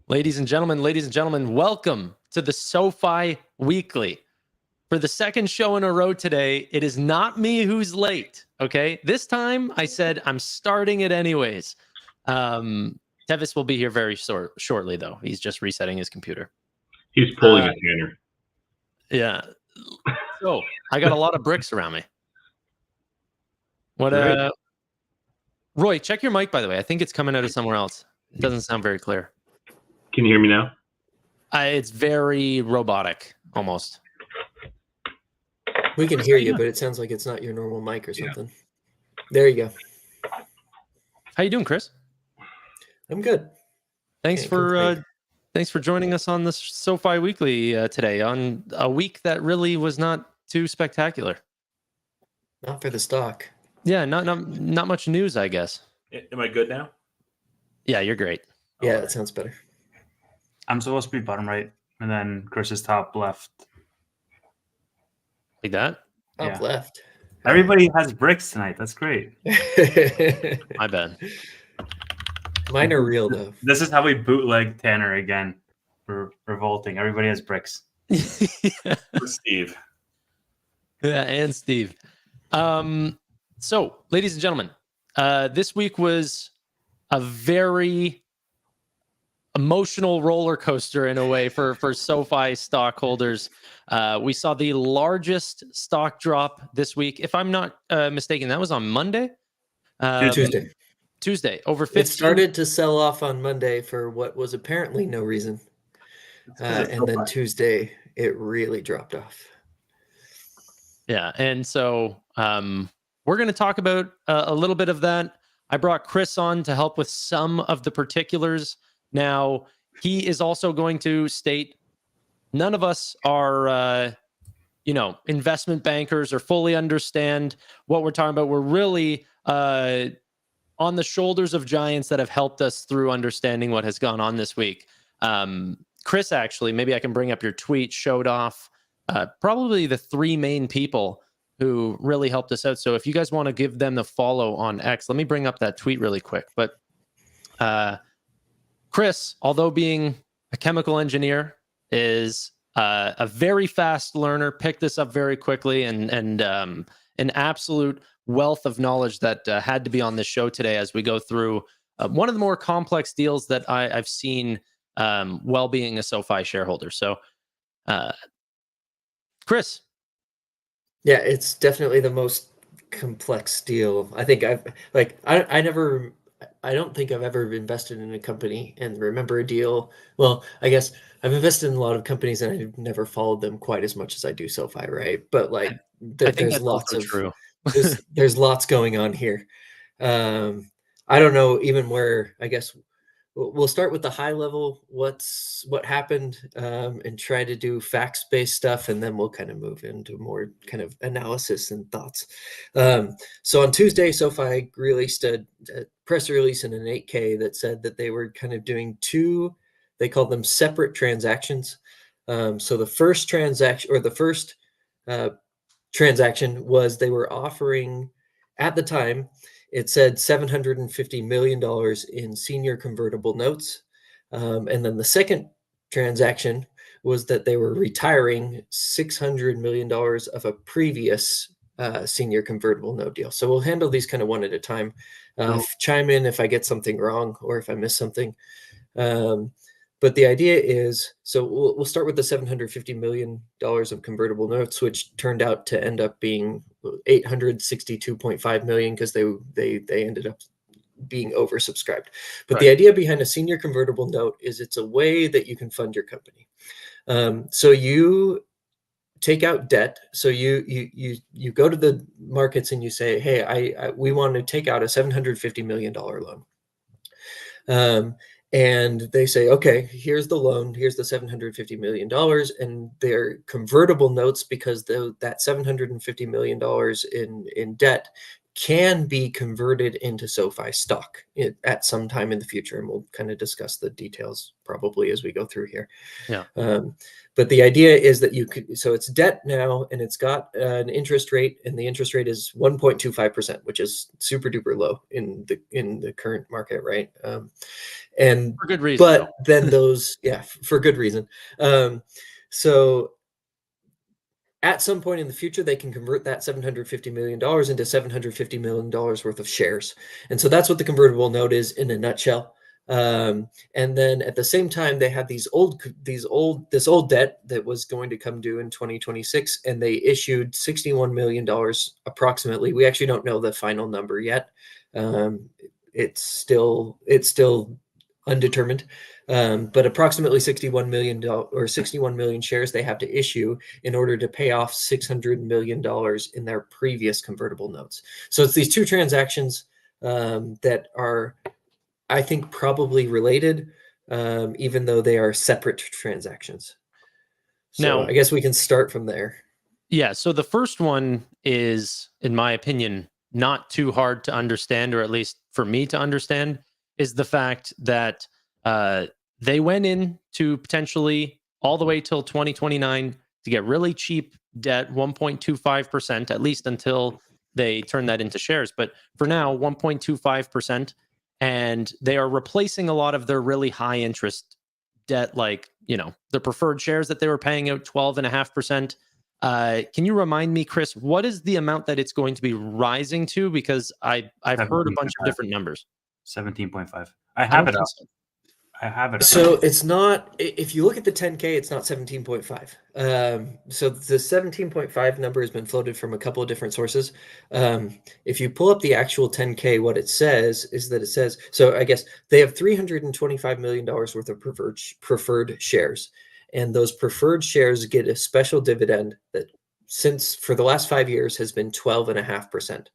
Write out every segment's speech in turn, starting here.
Ladies and gentlemen, welcome to the Sofi Weekly. For the second show in a row today, it is not me who's late, okay? This time I said I'm starting it anyways. Tevis will be here very shortly, though. He's just resetting his computer. He's pulling a Tanner. Yeah. So I got a lot of bricks around me. What? Right. Roy, check your mic, by the way. I think it's coming out of somewhere else. It doesn't sound very clear. Can you hear me now? It's very robotic, almost. We can hear you, but it sounds like it's not your normal mic or something. Yeah. There you go. How you doing, Chris? I'm good. Thanks for joining us on the Sofi Weekly today, on a week that really was not too spectacular. Not for the stock. Yeah, not much news, I guess. Am I good now? Yeah, you're great. Yeah, that sounds better. I'm supposed to be bottom right, and then Chris is top left. Like that? Top left. Everybody has bricks tonight. That's great. My bad. Mine are real, though. This is how we bootleg Tanner again for revolting. Everybody has bricks. Yeah. Steve. Yeah, and Steve. So, ladies and gentlemen, this week was a very emotional roller coaster in a way for SoFi stockholders. We saw the largest stock drop this week. If I'm not mistaken, that was on Monday? Tuesday, over 15. It started to sell off on Monday for what was apparently no reason. And then Tuesday, it really dropped off. Yeah, and so we're going to talk about a little bit of that. I brought Chris on to help with some of the particulars. Now, he is also going to state none of us are, investment bankers or fully understand what we're talking about. We're really on the shoulders of giants that have helped us through understanding what has gone on this week. Chris, actually, maybe I can bring up your tweet, showed off probably the three main people who really helped us out. So if you guys want to give them the follow on X, let me bring up that tweet really quick. But Chris, although being a chemical engineer, is a very fast learner, picked this up very quickly, and an absolute wealth of knowledge that had to be on this show today as we go through one of the more complex deals that I've seen while being a SoFi shareholder. So, Chris. Yeah, it's definitely the most complex deal. I think I don't think I've ever invested in a company and remember a deal. Well, I guess I've invested in a lot of companies and I've never followed them quite as much as I do SoFi, right? But there's lots of true. there's lots going on here. I don't know even where. I guess we'll start with the high level. What happened, and try to do facts-based stuff, and then we'll kind of move into more kind of analysis and thoughts. So on Tuesday, SoFi released a press release in an 8K that said that they were kind of doing two. They called them separate transactions. So the first transaction was they were offering, at the time, it said $750 million in senior convertible notes. And then the second transaction was that they were retiring $600 million of a previous senior convertible note deal. So we'll handle these kind of one at a time. Chime in if I get something wrong or if I miss something. But the idea is, so we'll start with the $750 million of convertible notes, which turned out to end up being $862.5 million because they ended up being oversubscribed. But right. The idea behind a senior convertible note is it's a way that you can fund your company. So you take out debt. So you go to the markets and you say, hey, we want to take out a $750 million loan. And they say, okay, here's the loan, here's the $750 million, and they're convertible notes because that $750 million in debt can be converted into SoFi stock at some time in the future. And we'll kind of discuss the details probably as we go through here. Yeah. But the idea is that you could, so it's debt now, and it's got an interest rate, and the interest rate is 1.25%, which is super duper low in the current market, right? And For good reason. but then those, yeah, for good reason. So at some point in the future, they can convert that $750 million into $750 million worth of shares. And so that's what the convertible note is in a nutshell. And then at the same time, they had this old debt that was going to come due in 2026, and they issued $61 million approximately. We actually don't know the final number yet. It's still undetermined, but approximately 61 million shares they have to issue in order to pay off $600 million in their previous convertible notes. So it's these two transactions that are, I think, probably related, even though they are separate transactions. So Now, I guess we can start from there. Yeah. So the first one is, in my opinion, not too hard to understand, or at least for me to understand, is the fact that they went in to potentially all the way till 2029 to get really cheap debt, 1.25%, at least until they turn that into shares. But for now, 1.25%. And they are replacing a lot of their really high interest debt, like, the preferred shares that they were paying out 12.5%. Can you remind me, Chris, what is the amount that it's going to be rising to? Because I've heard a bunch of different numbers. 17.5. I have it up. I have it. So it's not, if you look at the 10K, it's not 17.5. So the 17.5 number has been floated from a couple of different sources. If you pull up the actual 10K, what it says is that it says, so I guess they have $325 million worth of preferred shares. And those preferred shares get a special dividend that, since for the last 5 years, has been 12.5%.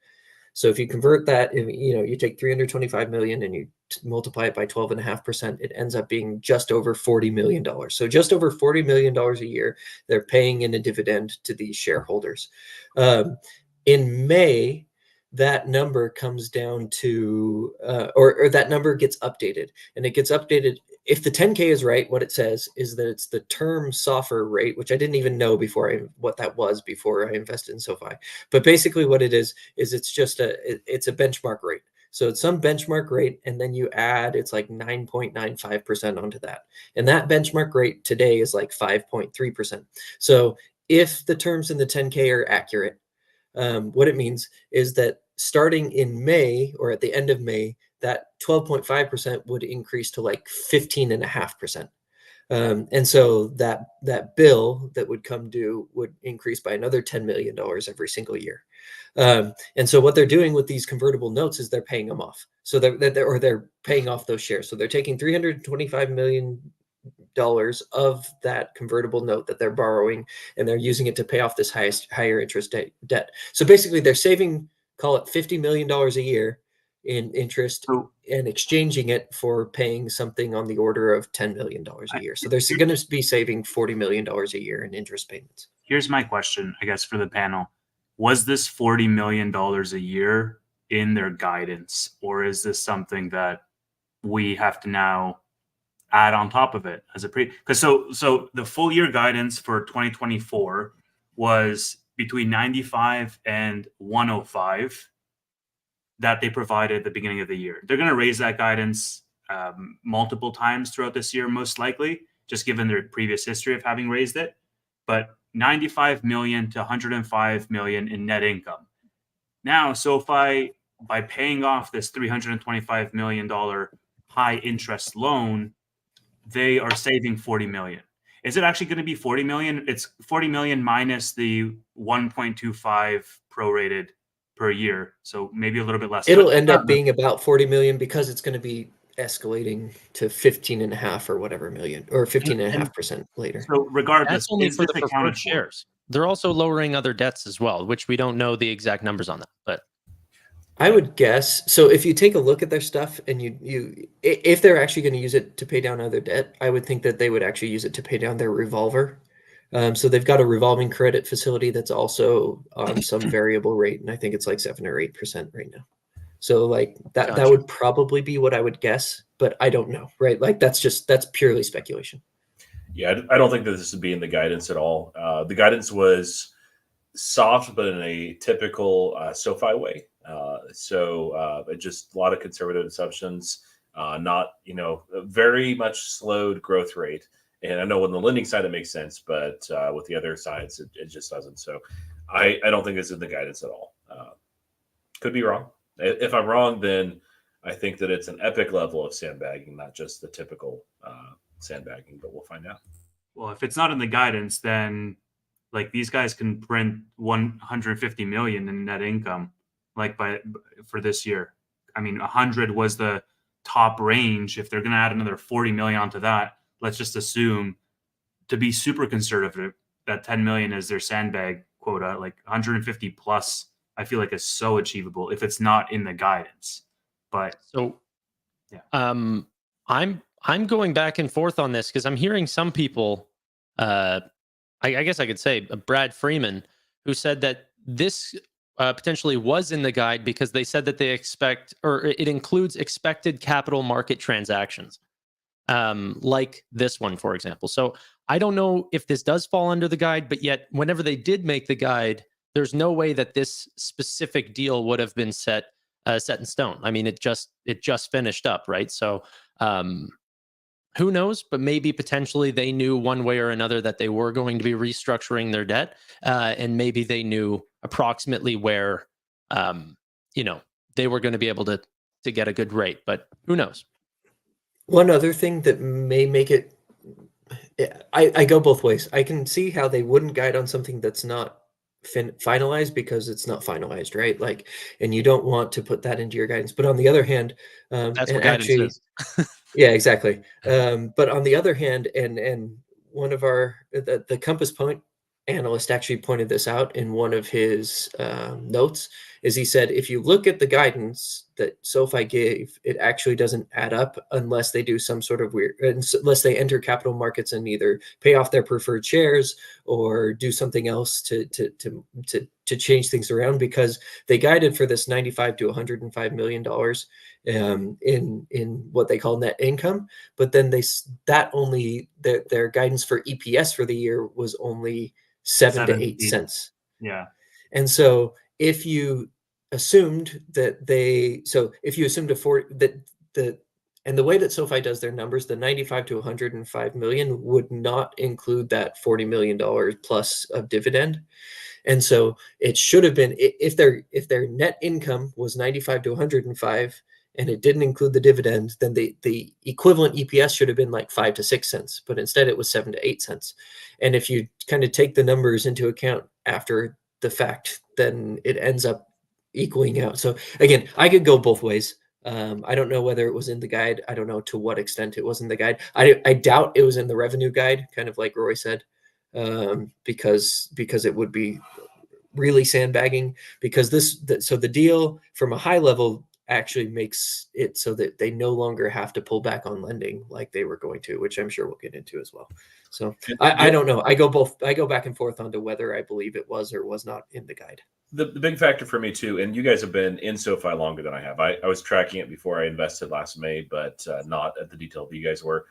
So if you convert that, you take 325 million and you multiply it by 12.5%, it ends up being just over $40 million. So just over $40 million a year, they're paying in a dividend to these shareholders. In May, that number comes down to, or that number gets updated, and it gets updated. If the 10K is right, what it says is that it's the term SOFR rate, which I didn't even know what that was before I invested in SoFi. But basically what it is it's just it's a benchmark rate. So it's some benchmark rate, and then you add, it's like 9.95% onto that. And that benchmark rate today is like 5.3%. So if the terms in the 10K are accurate, what it means is that starting in May, or at the end of May, that 12.5% would increase to like 15.5%. And so that bill that would come due would increase by another $10 million every single year. And so what they're doing with these convertible notes is they're paying them off. So they're paying off those shares. So they're taking $325 million of that convertible note that they're borrowing, and they're using it to pay off this higher interest debt. So basically they're saving, call it $50 million a year in interest, and exchanging it for paying something on the order of $10 million a year. So they're going to be saving $40 million a year in interest payments. Here's my question, I guess, for the panel. Was this $40 million a year in their guidance, or is this something that we have to now add on top of it as a because so the full year guidance for 2024 was between 95 and 105 that they provided at the beginning of the year. They're going to raise that guidance multiple times throughout this year, most likely, just given their previous history of having raised it. But 95 million to 105 million in net income. Now, SoFi, by paying off this $325 million high interest loan, they are saving 40 million. Is it actually going to be 40 million? It's 40 million minus the 1.25 prorated per year. So maybe a little bit less. It'll end up being about 40 million, because it's going to be escalating to 15.5 or whatever million, or 15.5% later. So regardless, that's only for the preferred shares. They're also lowering other debts as well, which we don't know the exact numbers on that, but I would guess. So if you take a look at their stuff, and if they're actually going to use it to pay down other debt, I would think that they would actually use it to pay down their revolver. So they've got a revolving credit facility that's also on some variable rate, and I think it's like 7 or 8% right now. So like that Gotcha. would probably be what I would guess, but I don't know, right? Like that's purely speculation. Yeah, I don't think that this would be in the guidance at all. The guidance was soft, but in a typical SoFi way. It just a lot of conservative assumptions, not, very much slowed growth rate. And I know on the lending side it makes sense, but with the other sides, it just doesn't. So I don't think it's in the guidance at all. Could be wrong. If I'm wrong, then I think that it's an epic level of sandbagging, not just the typical sandbagging, but we'll find out. Well, if it's not in the guidance, then like these guys can print 150 million in net income, like for this year. I mean, 100 was the top range. If they're going to add another 40 million onto that, let's just assume, to be super conservative, that 10 million is their sandbag quota. Like 150 plus, I feel like is so achievable if it's not in the guidance. But So, yeah. I'm going back and forth on this because I'm hearing some people, I guess I could say Brad Freeman, who said that this potentially was in the guide because they said that they expect, or it includes expected capital market transactions, like this one, for example. So I don't know if this does fall under the guide, but yet whenever they did make the guide, there's no way that this specific deal would have been set in stone. I mean, it just finished up, right? So who knows? But maybe potentially they knew one way or another that they were going to be restructuring their debt, and maybe they knew approximately where, they were going to be able to get a good rate. But who knows? One other thing that may make it, I go both ways. I can see how they wouldn't guide on something that's not finalized because it's not finalized, right? Like, and you don't want to put that into your guidance. But on the other hand, That's and what guidance actually, is. yeah, exactly. But on the other hand, and one of the Compass Point analyst actually pointed this out in one of his notes, is he said, if you look at the guidance that SoFi gave, it actually doesn't add up unless they do some sort of weird, unless they enter capital markets and either pay off their preferred shares or do something else to change things around, because they guided for this 95 to 105 million dollars in what they call net income, but then their guidance for EPS for the year was only 7 to 8 cents. Yeah. And so if you assumed that if you assumed and the way that SoFi does their numbers, the 95 to 105 million would not include that $40 million plus of dividend. And so it should have been, if their net income was 95 to 105 and it didn't include the dividend, then the equivalent EPS should have been like 5 to 6 cents, but instead it was 7 to 8 cents. And if you kind of take the numbers into account after the fact, then it ends up equaling out. So again, I could go both ways. I don't know whether it was in the guide. I don't know to what extent it was in the guide. I doubt it was in the revenue guide, kind of like Roy said, because it would be really sandbagging, because so the deal from a high level actually makes it so that they no longer have to pull back on lending like they were going to, which I'm sure we'll get into as well. So I don't know. I go back and forth onto whether I believe it was or was not in the guide. The big factor for me too, and you guys have been in SoFi longer than I have. I was tracking it before I invested last May, but not at the detail that you guys were.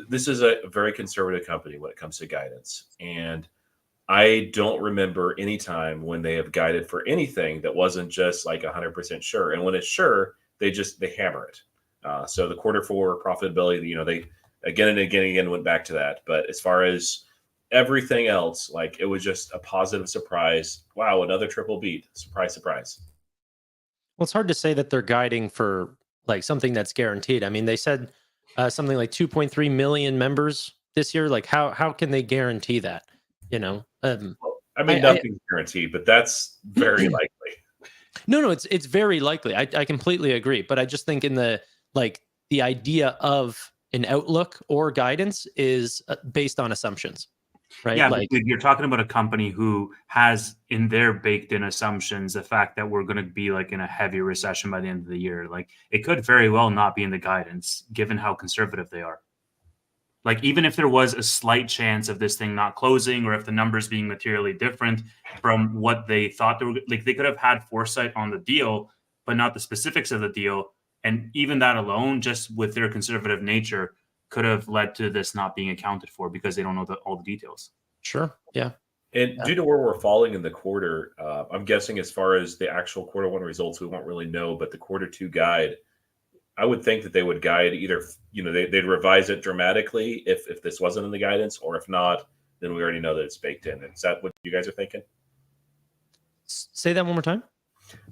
This is a very conservative company when it comes to guidance, and I don't remember any time when they have guided for anything that wasn't just like 100% sure. And when it's sure, they hammer it. So the Q4 profitability, they again and again went back to that. But as far as everything else, like it was just a positive surprise. Wow, another triple beat. Surprise, surprise. Well, it's hard to say that they're guiding for like something that's guaranteed. I mean, they said something like 2.3 million members this year. Like how can they guarantee that? Nothing's guaranteed, but that's very likely. No, it's very likely. I completely agree. But I just think in the idea of an outlook or guidance is based on assumptions, right? Yeah, like you're talking about a company who has in their baked in assumptions the fact that we're going to be like in a heavy recession by the end of the year. Like it could very well not be in the guidance given how conservative they are. like even if there was a slight chance of this thing not closing, or if the numbers being materially different from what they thought they were, like they could have had foresight on the deal, but not the specifics of the deal. And even that alone, just with their conservative nature, could have led to this not being accounted for because they don't know all the details. Sure. Yeah. And due to where we're falling in the quarter, I'm guessing as far as the actual quarter one results, we won't really know. But the quarter two guide, I would think that they would guide either, they'd revise it dramatically if this wasn't in the guidance, or if not, then we already know that it's baked in. Is that what you guys are thinking? Say that one more time.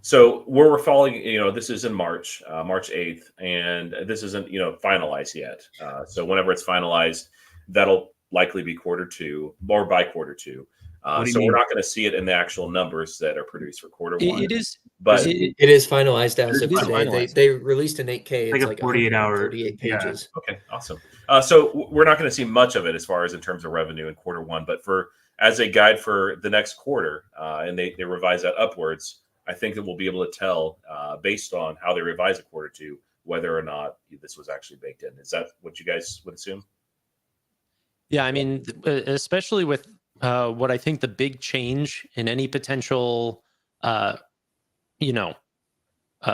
So where we're falling, this is in March 8th, and this isn't, finalized yet. So whenever it's finalized, that'll likely be quarter two or by quarter two. So we're not going to see it in the actual numbers that are produced for quarter one. It is, but it is finalized as of today. finalized. They released an 8K. It's like 48-hour 38 pages. Okay, awesome. So we're not going to see much of it as far as in terms of revenue in quarter one, but as a guide for the next quarter, and they revise that upwards, I think that we'll be able to tell based on how they revise a quarter two whether or not this was actually baked in. Is that what you guys would assume? Yeah, I mean, especially with what I think the big change in any potential,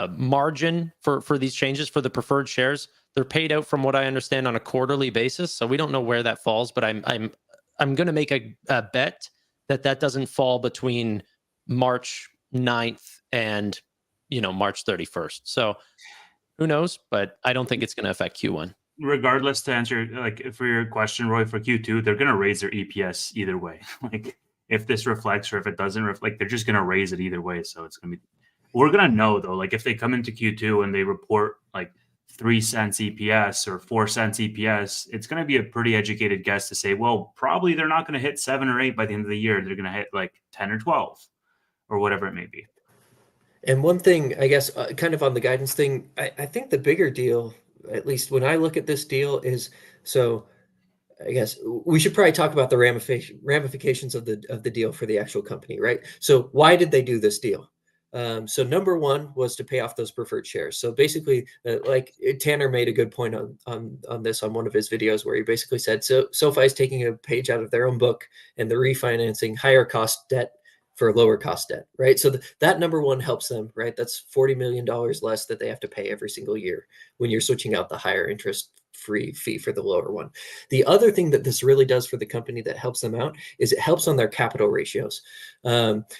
margin for these changes for the preferred shares, they're paid out from what I understand on a quarterly basis. So we don't know where that falls, but I'm going to make a bet that doesn't fall between March 9th and March 31st. So who knows? But I don't think it's going to affect Q1. Regardless, to answer for your question, Roy, for Q2, they're going to raise their EPS either way. Like if this reflects or if it doesn't reflect, they're just going to raise it either way. So it's going to be, we're going to know though, like if they come into Q2 and they report like 3 cents EPS or 4 cents EPS, it's going to be a pretty educated guess to say, well, probably they're not going to hit 7 or 8 by the end of the year. They're going to hit like 10 or 12 or whatever it may be. And one thing, I guess, kind of on the guidance thing, I think the bigger deal, at least when I look at this deal, is so I guess we should probably talk about the ramifications of the deal for the actual company, right? So why did they do this deal? So number one was to pay off those preferred shares. So basically, like Tanner made a good point on this on one of his videos where he basically said, so Sofi is taking a page out of their own book and they're refinancing higher cost debt for lower cost debt, right? So that number one helps them, right? That's $40 million less that they have to pay every single year when you're switching out the higher interest free fee for the lower one. The other thing that this really does for the company that helps them out is it helps on their capital ratios,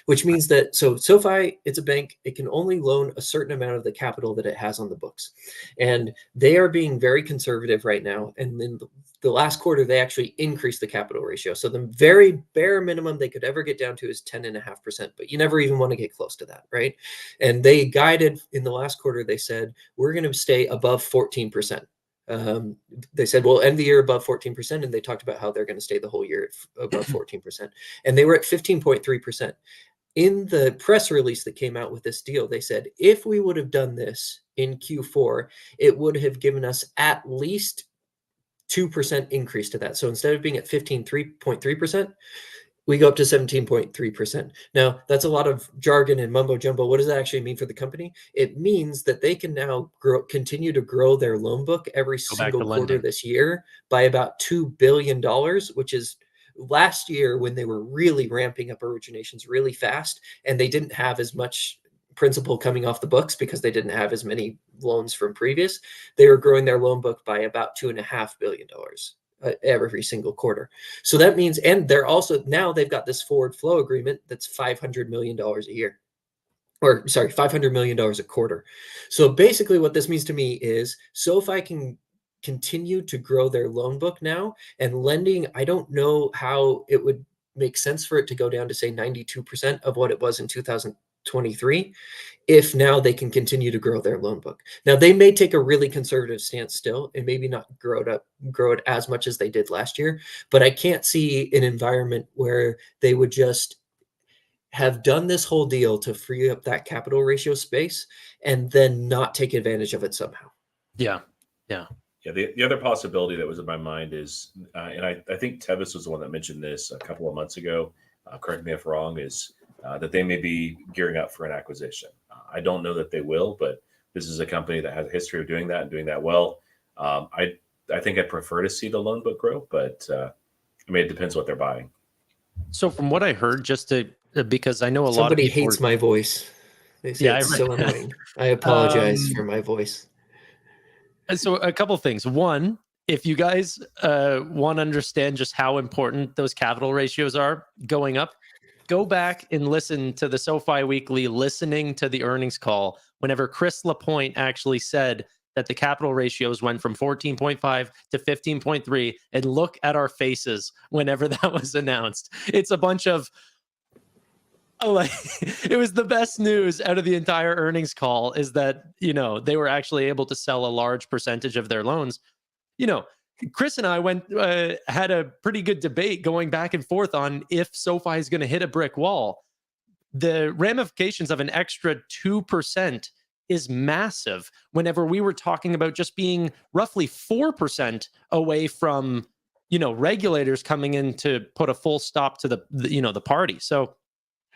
which means that, so Sofi, it's a bank, it can only loan a certain amount of the capital that it has on the books. And they are being very conservative right now. And then the last quarter, they actually increased the capital ratio. So the very bare minimum they could ever get down to is 10.5%, but you never even want to get close to that, right? And they guided in the last quarter, they said, we're going to stay above 14%. They said, we'll end the year above 14%. And they talked about how they're going to stay the whole year above 14%. And they were at 15.3%. In the press release that came out with this deal, they said, if we would have done this in Q4, it would have given us at least 2% increase to that. So instead of being at 15.3%, we go up to 17.3%. Now, that's a lot of jargon and mumbo jumbo. What does that actually mean for the company? It means that they can now continue to grow their loan book every single quarter this year by about $2 billion, which is last year when they were really ramping up originations really fast and they didn't have as much principal coming off the books because they didn't have as many loans from previous. They were growing their loan book by about $2.5 billion every single quarter. So that means, and they're also, now they've got this forward flow agreement that's $500 million a year, or sorry, $500 million a quarter. So basically what this means to me is Sofi can continue to grow their loan book now, and lending, I don't know how it would make sense for it to go down to say 92% of what it was in 2023 if now they can continue to grow their loan book. Now they may take a really conservative stance still and maybe not grow it as much as they did last year, but I can't see an environment where they would just have done this whole deal to free up that capital ratio space and then not take advantage of it somehow. Yeah. The other possibility that was in my mind is, and I think Tevis was the one that mentioned this a couple of months ago, correct me if wrong, is that they may be gearing up for an acquisition. I don't know that they will, but this is a company that has a history of doing that and doing that well. I I think I prefer to see the loan book grow, but I mean, it depends what they're buying. So from what I heard, just to because I know a lot of Somebody people hates my voice. They say Yeah, it's I so read- annoying. I apologize Um, for my voice. So a couple things. One, if you guys want to understand just how important those capital ratios are going up, go back and listen to the SoFi Weekly, listening to the earnings call whenever Chris Lapointe actually said that the capital ratios went from 14.5 to 15.3, and look at our faces whenever that was announced. It's a bunch of like it was the best news out of the entire earnings call, is that, you know, they were actually able to sell a large percentage of their loans. You know, Chris and I had a pretty good debate going back and forth on if SoFi is going to hit a brick wall. The ramifications of an extra 2% is massive whenever we were talking about just being roughly 4% away from, you know, regulators coming in to put a full stop to the party. So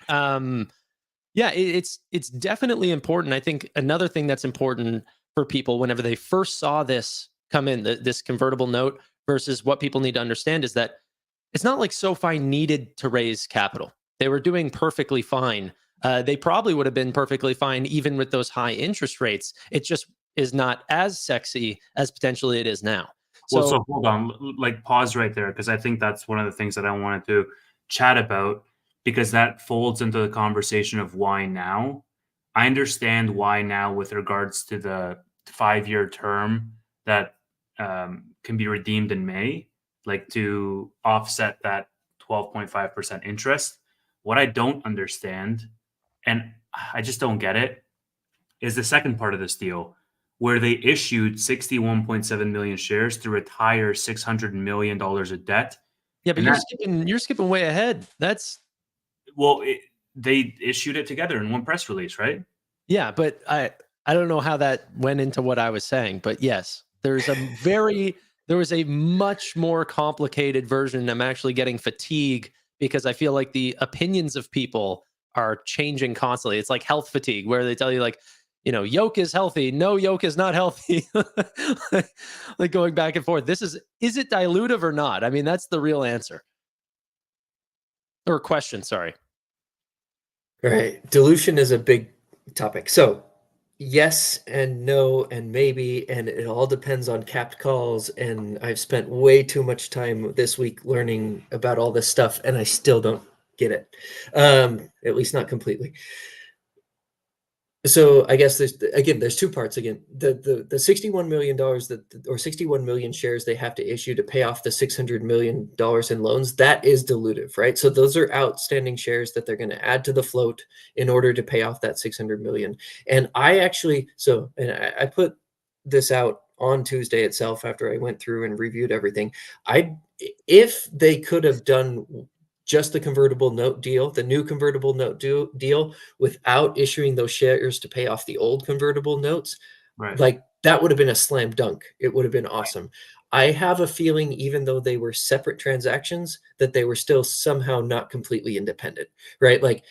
yeah, it's definitely important. I think another thing that's important for people whenever they first saw this come in, this convertible note, versus what people need to understand, is that it's not like SoFi needed to raise capital. They were doing perfectly fine. They probably would have been perfectly fine even with those high interest rates. It just is not as sexy as potentially it is now. Well, so hold on, like pause right there, because I think that's one of the things that I wanted to chat about, because that folds into the conversation of why now. I understand why now with regards to the 5-year term that can be redeemed in May, like to offset that 12.5% interest. What I don't understand, and I just don't get it, is the second part of this deal, where they issued 61.7 million shares to retire $600 million of debt. Yeah, but you're skipping way ahead. That's they issued it together in one press release, right? Yeah, but I don't know how that went into what I was saying, but yes, there was a much more complicated version. I'm actually getting fatigue because I feel like the opinions of people are changing constantly. It's like health fatigue, where they tell you like, you know, yolk is healthy, no, yolk is not healthy. Like going back and forth. Is it dilutive or not? I mean, that's the real answer. Or question, sorry. Right. Dilution is a big topic. So yes and no and maybe, and it all depends on capped calls. And I've spent way too much time this week learning about all this stuff, and I still don't get it. At least not completely. So I guess there's two parts. Again, the $61 million or 61 million shares they have to issue to pay off the $600 million in loans, that is dilutive, right? So those are outstanding shares that they're going to add to the float in order to pay off that 600 million. And I put this out on Tuesday itself after I went through and reviewed everything. If they could have done just the convertible note deal, the new convertible note deal, without issuing those shares to pay off the old convertible notes, Right. like that would have been a slam dunk. It would have been awesome. I have a feeling, even though they were separate transactions, that they were still somehow not completely independent, right? Like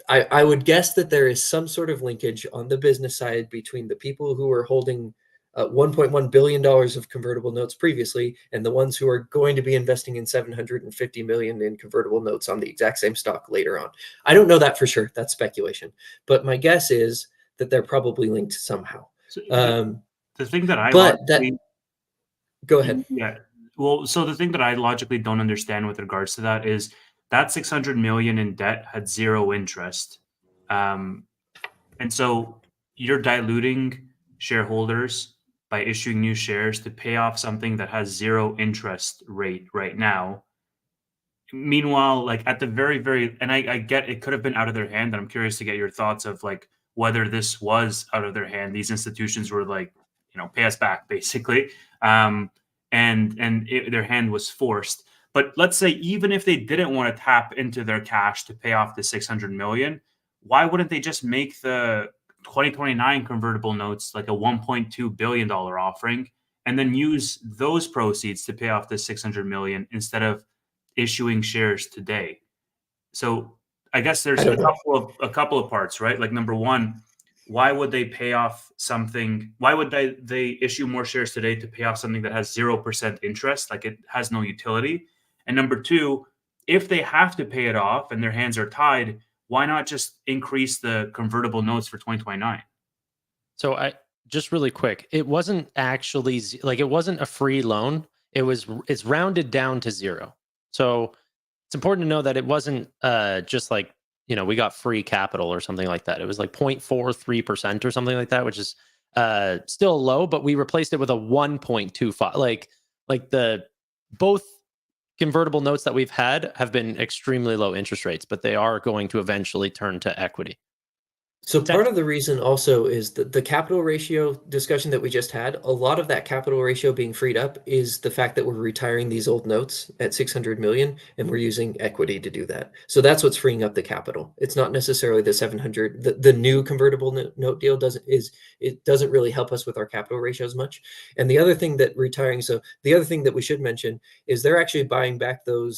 I would guess that there is some sort of linkage on the business side between the people who are holding $1.1 billion of convertible notes previously and the ones who are going to be investing in 750 million in convertible notes on the exact same stock later on. I don't know that for sure. That's speculation. But my guess is that they're probably linked somehow. So the thing that I go ahead. Yeah. Well, so the thing that I logically don't understand with regards to that is that 600 million in debt had zero interest. And so you're diluting shareholders by issuing new shares to pay off something that has zero interest rate right now. Meanwhile, like at the very, and I get it could have been out of their hand. And I'm curious to get your thoughts of like whether this was out of their hand. These institutions were like, you know, pay us back basically. Their hand was forced. But let's say even if they didn't want to tap into their cash to pay off the 600 million, why wouldn't they just make the 2029 convertible notes like a $1.2 billion offering and then use those proceeds to pay off the 600 million instead of issuing shares today? So I guess there's a couple of parts, right? Like number one, why would they pay off something? Why would they issue more shares today to pay off something that has 0% interest? Like, it has no utility. And number two, if they have to pay it off and their hands are tied, why not just increase the convertible notes for 2029? So I just really quick, it wasn't actually like it wasn't a free loan. It's rounded down to 0. So it's important to know that it wasn't just like, we got free capital or something like that. It was like 0.43% or something like that, which is still low, but we replaced it with a 1.25. Like the both convertible notes that we've had have been extremely low interest rates, but they are going to eventually turn to equity. So part of the reason also is that the capital ratio discussion that we just had, a lot of that capital ratio being freed up is the fact that we're retiring these old notes at 600 million and we're using equity to do that. So that's what's freeing up the capital. It's not necessarily the 700. The new convertible note deal doesn't really help us with our capital ratio as much. And the other thing that we should mention is they're actually buying back the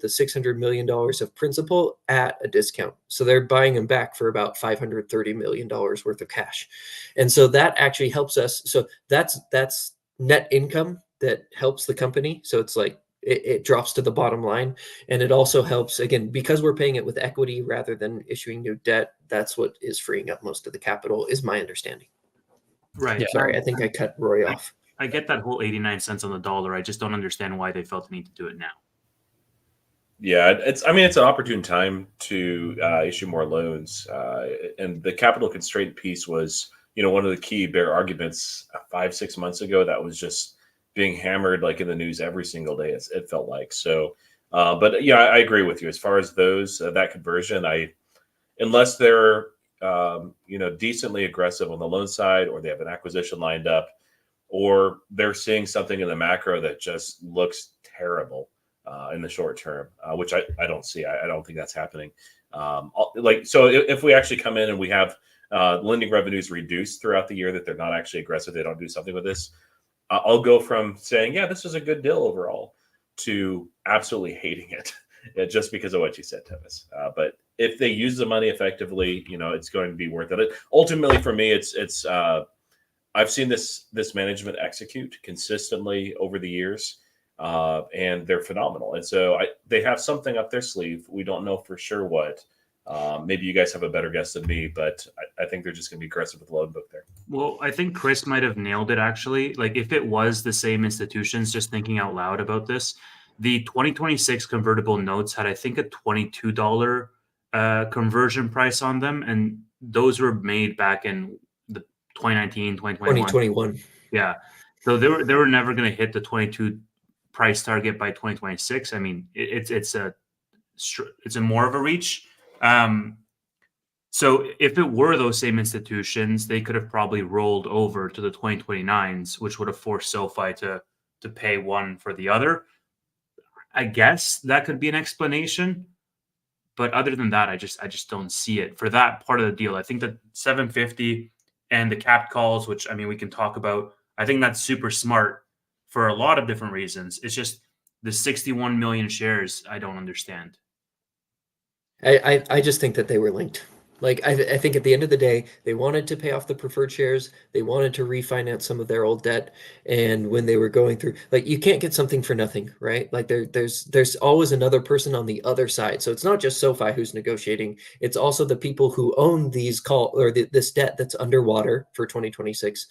$600 million of principal at a discount. So they're buying them back for about $530 million worth of cash. And so that actually helps us. So that's net income that helps the company. So it's like it drops to the bottom line. And it also helps, again, because we're paying it with equity rather than issuing new debt. That's what is freeing up most of the capital, is my understanding. Right. Yeah. Sorry, I think I cut Roy off. I get that whole 89 cents on the dollar. I just don't understand why they felt the need to do it now. Yeah, it's an opportune time to issue more loans, and the capital constraint piece was, one of the key bear arguments 5-6 months ago that was just being hammered like in the news every single day. It felt like so, but yeah, I agree with you as far as those that conversion. Unless they're decently aggressive on the loan side, or they have an acquisition lined up, or they're seeing something in the macro that just looks terrible in the short term, which I don't see. I don't think that's happening. So if we actually come in and we have lending revenues reduced throughout the year, that they're not actually aggressive, they don't do something with this, I'll go from saying, yeah, this is a good deal overall, to absolutely hating it just because of what you said, Tevis. But if they use the money effectively, it's going to be worth it. Ultimately, for me, it's I've seen this management execute consistently over the years. And they're phenomenal. And so they have something up their sleeve. We don't know for sure what. Maybe you guys have a better guess than me, but I think they're just going to be aggressive with the loan book there. Well, I think Chris might have nailed it, actually. Like, if it was the same institutions, just thinking out loud about this, the 2026 convertible notes had, I think, a $22 conversion price on them. And those were made back in the 2019, 2021. Yeah. So they were never going to hit the 22 price target by 2026. I mean, it's a more of a reach. So if it were those same institutions, they could have probably rolled over to the 2029s, which would have forced SoFi to pay one for the other. I guess that could be an explanation. But other than that, I just don't see it for that part of the deal. I think that 750 and the capped calls, which, I mean, we can talk about, I think that's super smart for a lot of different reasons. It's just the 61 million shares I don't understand. I just think that they were linked. Like, I think at the end of the day, they wanted to pay off the preferred shares. They wanted to refinance some of their old debt. And when they were going through, like, you can't get something for nothing, right? Like, there's always another person on the other side. So it's not just SoFi who's negotiating. It's also the people who own these this debt that's underwater for 2026.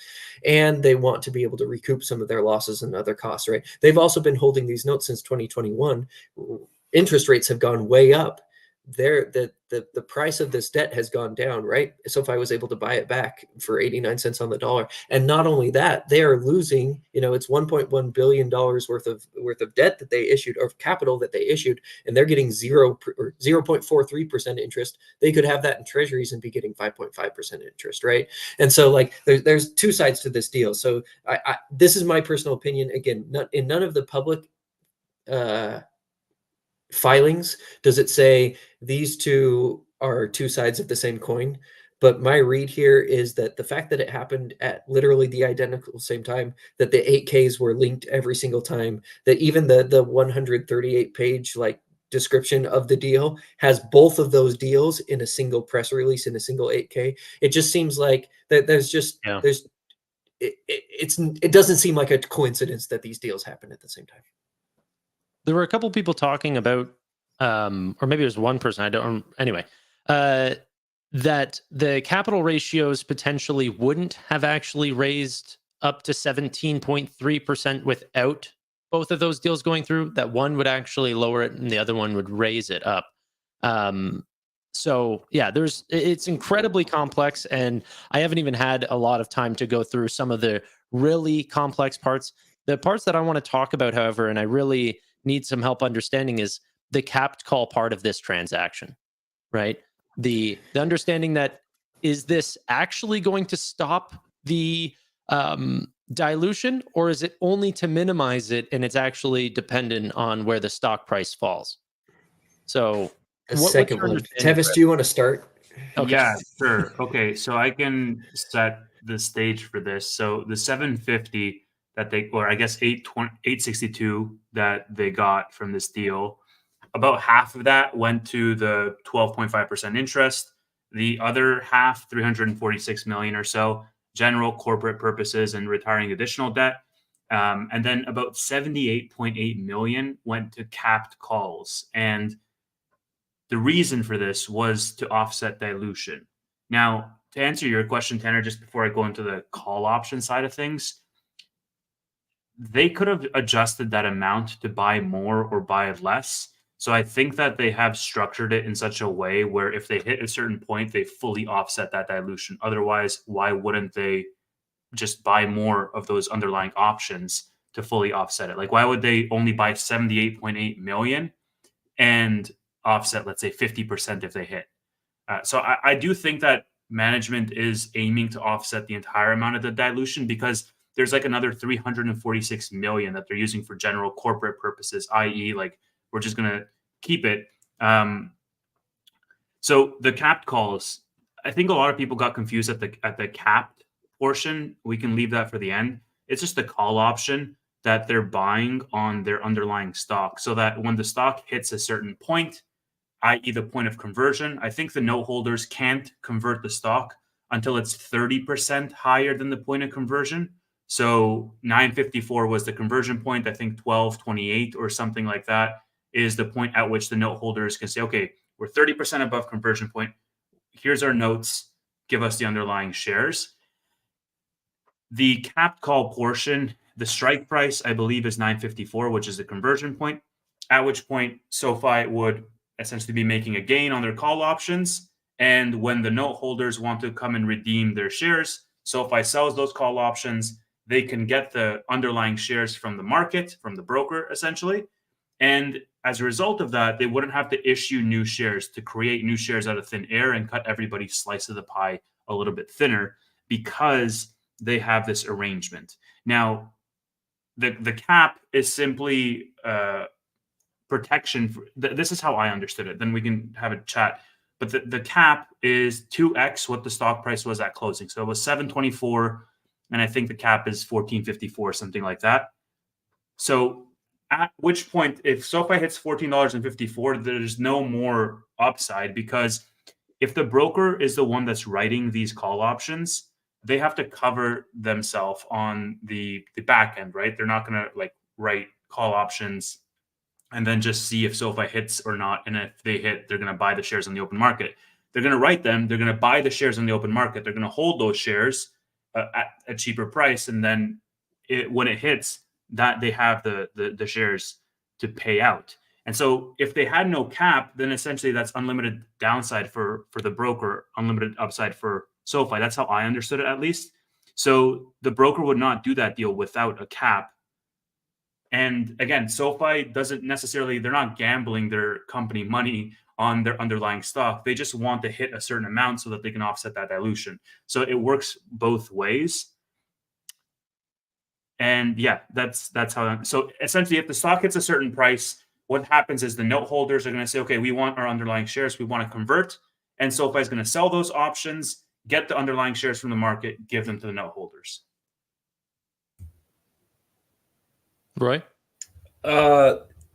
And they want to be able to recoup some of their losses and other costs, right? They've also been holding these notes since 2021. Interest rates have gone way up. The price of this debt has gone down, right? SoFi was able to buy it back for 89 cents on the dollar. And not only that, they are losing, it's $1.1 billion worth of debt that they issued, or capital that they issued, and they're getting 0.43% interest. They could have that in treasuries and be getting 5.5% interest, right? And so, like, there's two sides to this deal. So this is my personal opinion. Again, in none of the public filings does it say these two are two sides of the same coin. But my read here is that the fact that it happened at literally the identical same time, that the 8Ks were linked every single time, that even the 138 page like description of the deal has both of those deals in a single press release in a single 8K. It just seems like that it doesn't seem like a coincidence that these deals happen at the same time. There were a couple people talking about, or maybe it was one person, I don't, anyway, that the capital ratios potentially wouldn't have actually raised up to 17.3% without both of those deals going through, that one would actually lower it and the other one would raise it up. So yeah, it's incredibly complex, and I haven't even had a lot of time to go through some of the really complex parts. The parts that I want to talk about, however, and I really need some help understanding, is the capped call part of this transaction, right? The understanding that, is this actually going to stop the dilution, or is it only to minimize it, and it's actually dependent on where the stock price falls? So The what's second your one, understanding, Tevis, Chris? do you want to start? Okay. Yeah, sure. Okay, so I can set the stage for this. So the 750 that they, or I guess 862 that they got from this deal, about half of that went to the 12.5% interest. The other half, 346 million or so, general corporate purposes and retiring additional debt. And then about 78.8 million went to capped calls. And the reason for this was to offset dilution. Now, to answer your question, Tanner, just before I go into the call option side of things, they could have adjusted that amount to buy more or buy less. So I think that they have structured it in such a way where if they hit a certain point, they fully offset that dilution. Otherwise, why wouldn't they just buy more of those underlying options to fully offset it? Like, why would they only buy 78.8 million and offset, let's say, 50% if they hit? So I do think that management is aiming to offset the entire amount of the dilution, because there's like another 346 million that they're using for general corporate purposes, i.e., like, we're just going to keep it. So the capped calls, I think a lot of people got confused at the capped portion. We can leave that for the end. It's just the call option that they're buying on their underlying stock, so that when the stock hits a certain point, i.e. the point of conversion, I think the note holders can't convert the stock until it's 30% higher than the point of conversion. So 954 was the conversion point. I think 1228 or something like that is the point at which the note holders can say, okay, we're 30% above conversion point. Here's our notes. Give us the underlying shares. The capped call portion, the strike price, I believe, is 954, which is the conversion point, at which point SoFi would essentially be making a gain on their call options. And when the note holders want to come and redeem their shares, SoFi sells those call options. They can get the underlying shares from the market, from the broker, essentially. And as a result of that, they wouldn't have to issue new shares to create new shares out of thin air and cut everybody's slice of the pie a little bit thinner, because they have this arrangement. Now, the cap is simply protection. This is how I understood it. Then we can have a chat. But the cap is 2x what the stock price was at closing. So it was 724, and I think the cap is 1454, something like that. So at which point, if SoFi hits $14.54, there's no more upside, because if the broker is the one that's writing these call options, they have to cover themselves on the back end, right? They're not going to like write call options and then just see if SoFi hits or not. And if they hit, they're going to buy the shares on the open market. They're going to write them. They're going to buy the shares on the open market. They're going to hold those shares at a cheaper price. And then when it hits, that they have the shares to pay out. And so if they had no cap, then essentially that's unlimited downside for the broker, unlimited upside for SoFi. That's how I understood it, at least. So the broker would not do that deal without a cap. And again, SoFi doesn't necessarily, they're not gambling their company money on their underlying stock. They just want to hit a certain amount so that they can offset that dilution. So it works both ways. And yeah, that's how. So essentially, if the stock hits a certain price, what happens is the note holders are going to say, okay, we want our underlying shares, we want to convert. And SoFi is going to sell those options, get the underlying shares from the market, give them to the note holders. Roy?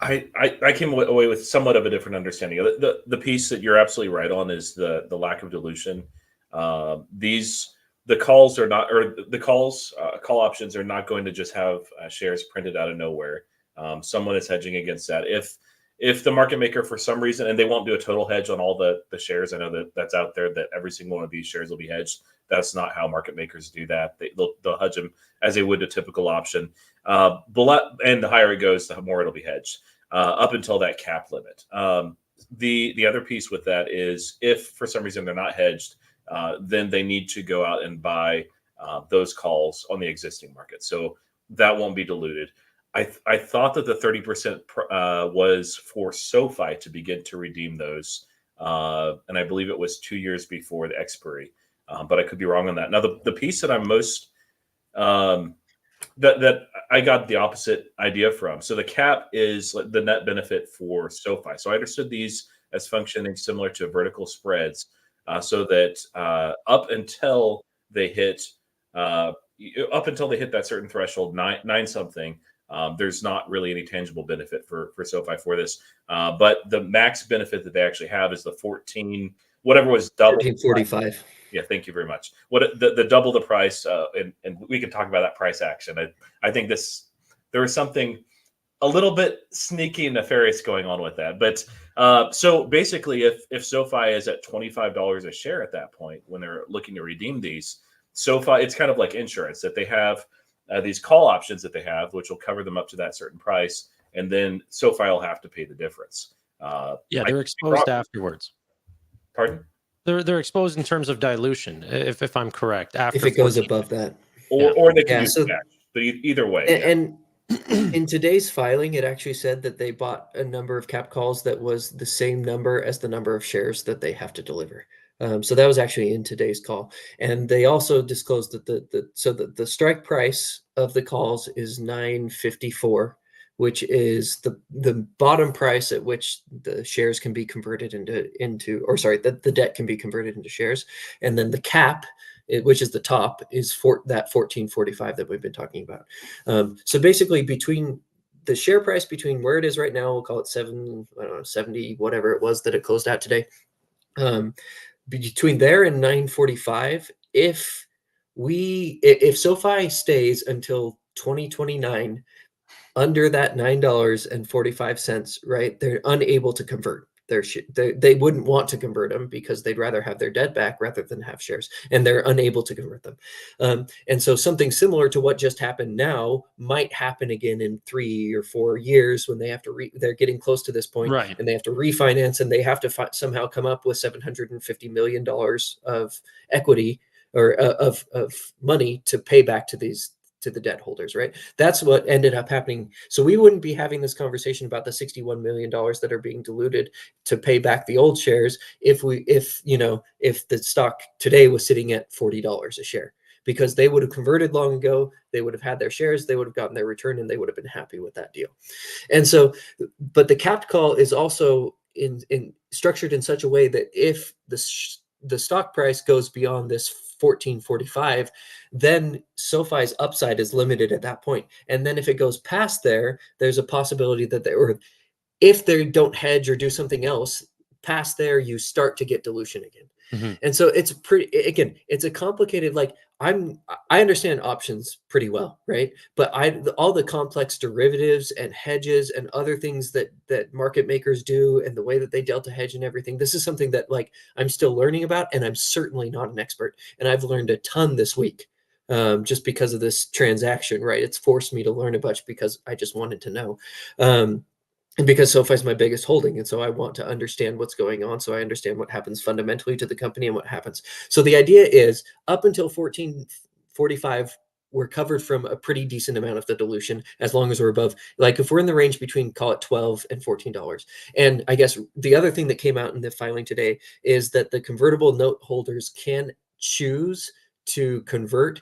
I came away with somewhat of a different understanding. The piece that you're absolutely right on is the lack of dilution. The calls are not, or the call options are not going to just have shares printed out of nowhere. Someone is hedging against that. If the market maker, for some reason, and they won't do a total hedge on all the shares, I know that's out there, that every single one of these shares will be hedged. That's not how market makers do that. They'll hedge them as they would a typical option. And the higher it goes, the more it'll be hedged up until that cap limit. The other piece with that is, if for some reason they're not hedged, then they need to go out and buy those calls on the existing market. So that won't be diluted. I thought that the 30% was for SoFi to begin to redeem those. And I believe it was 2 years before the expiry. But I could be wrong on that. Now, the piece that I'm most that I got the opposite idea from. So the cap is the net benefit for SoFi. So I understood these as functioning similar to vertical spreads, so that up until they hit that certain threshold, nine something, there's not really any tangible benefit for SoFi for this. But the max benefit that they actually have is the 14, whatever was double 1445. Yeah, thank you very much. What the double the price, and we can talk about that price action. I think there was something a little bit sneaky and nefarious going on with that. But so basically, if SoFi is at $25 a share at that point when they're looking to redeem these, SoFi, it's kind of like insurance, that they have these call options that they have, which will cover them up to that certain price, and then SoFi will have to pay the difference. They're exposed afterwards. Pardon? They're exposed in terms of dilution, if I'm correct. After If it goes 14. above that, or they can so, cash. But either way, and in today's filing, it actually said that they bought a number of cap calls that was the same number as the number of shares that they have to deliver. So that was actually in today's call, and they also disclosed that the strike price of the calls is $9.54, which is the bottom price at which the shares can be converted into, or sorry, the debt can be converted into shares, and then the cap, which is the top, is for that 1445 that we've been talking about. So basically, between the share price, between where it is right now, we'll call it 70, whatever it was that it closed out today, between there and 945, if SoFi stays until 2029 under that $9.45, right, they're unable to convert they wouldn't want to convert them because they'd rather have their debt back rather than have shares, and they're unable to convert them. And so something similar to what just happened now might happen again in 3 or 4 years when they have to they're getting close to this point, Right. and they have to refinance, and they have to somehow come up with $750 million of equity, or of money to pay back to the debt holders, right? That's what ended up happening. So we wouldn't be having this conversation about the $61 million that are being diluted to pay back the old shares if the stock today was sitting at $40 a share, because they would have converted long ago, they would have had their shares, they would have gotten their return, and they would have been happy with that deal. And so, but the capped call is also in structured in such a way that if the stock price goes beyond this 1445, then SoFi's upside is limited at that point. And then if it goes past there, there's a possibility that if they don't hedge or do something else past there, you start to get dilution again. Mm-hmm. And so it's it's a complicated, I understand options pretty well, right? But all the complex derivatives and hedges and other things that market makers do, and the way that they delta hedge and everything, this is something that I'm still learning about, and I'm certainly not an expert. And I've learned a ton this week, just because of this transaction, right? It's forced me to learn a bunch because I just wanted to know. And because SoFi is my biggest holding, and so I want to understand what's going on, so I understand what happens fundamentally to the company and what happens. So the idea is, up until 1445, we're covered from a pretty decent amount of the dilution, as long as we're above, if we're in the range between, call it $12 and $14. And I guess the other thing that came out in the filing today is that the convertible note holders can choose to convert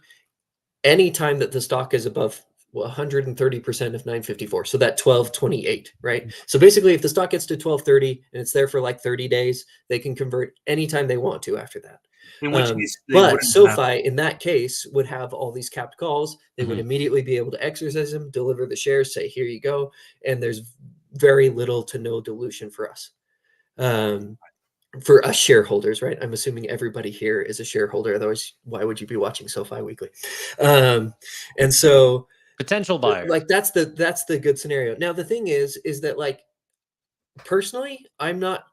anytime that the stock is above 130% of 954. So that 1228, right? So basically, if the stock gets to 1230 and it's there for 30 days, they can convert anytime they want to after that. In which case, but SoFi, in that case, would have all these capped calls. They Mm-hmm. would immediately be able to exercise them, deliver the shares, say, here you go. And there's very little to no dilution for us. For us shareholders, right? I'm assuming everybody here is a shareholder. Otherwise, why would you be watching SoFi Weekly? And so, Potential buyer. like that's the good scenario. Now the thing is that like personally, I'm not.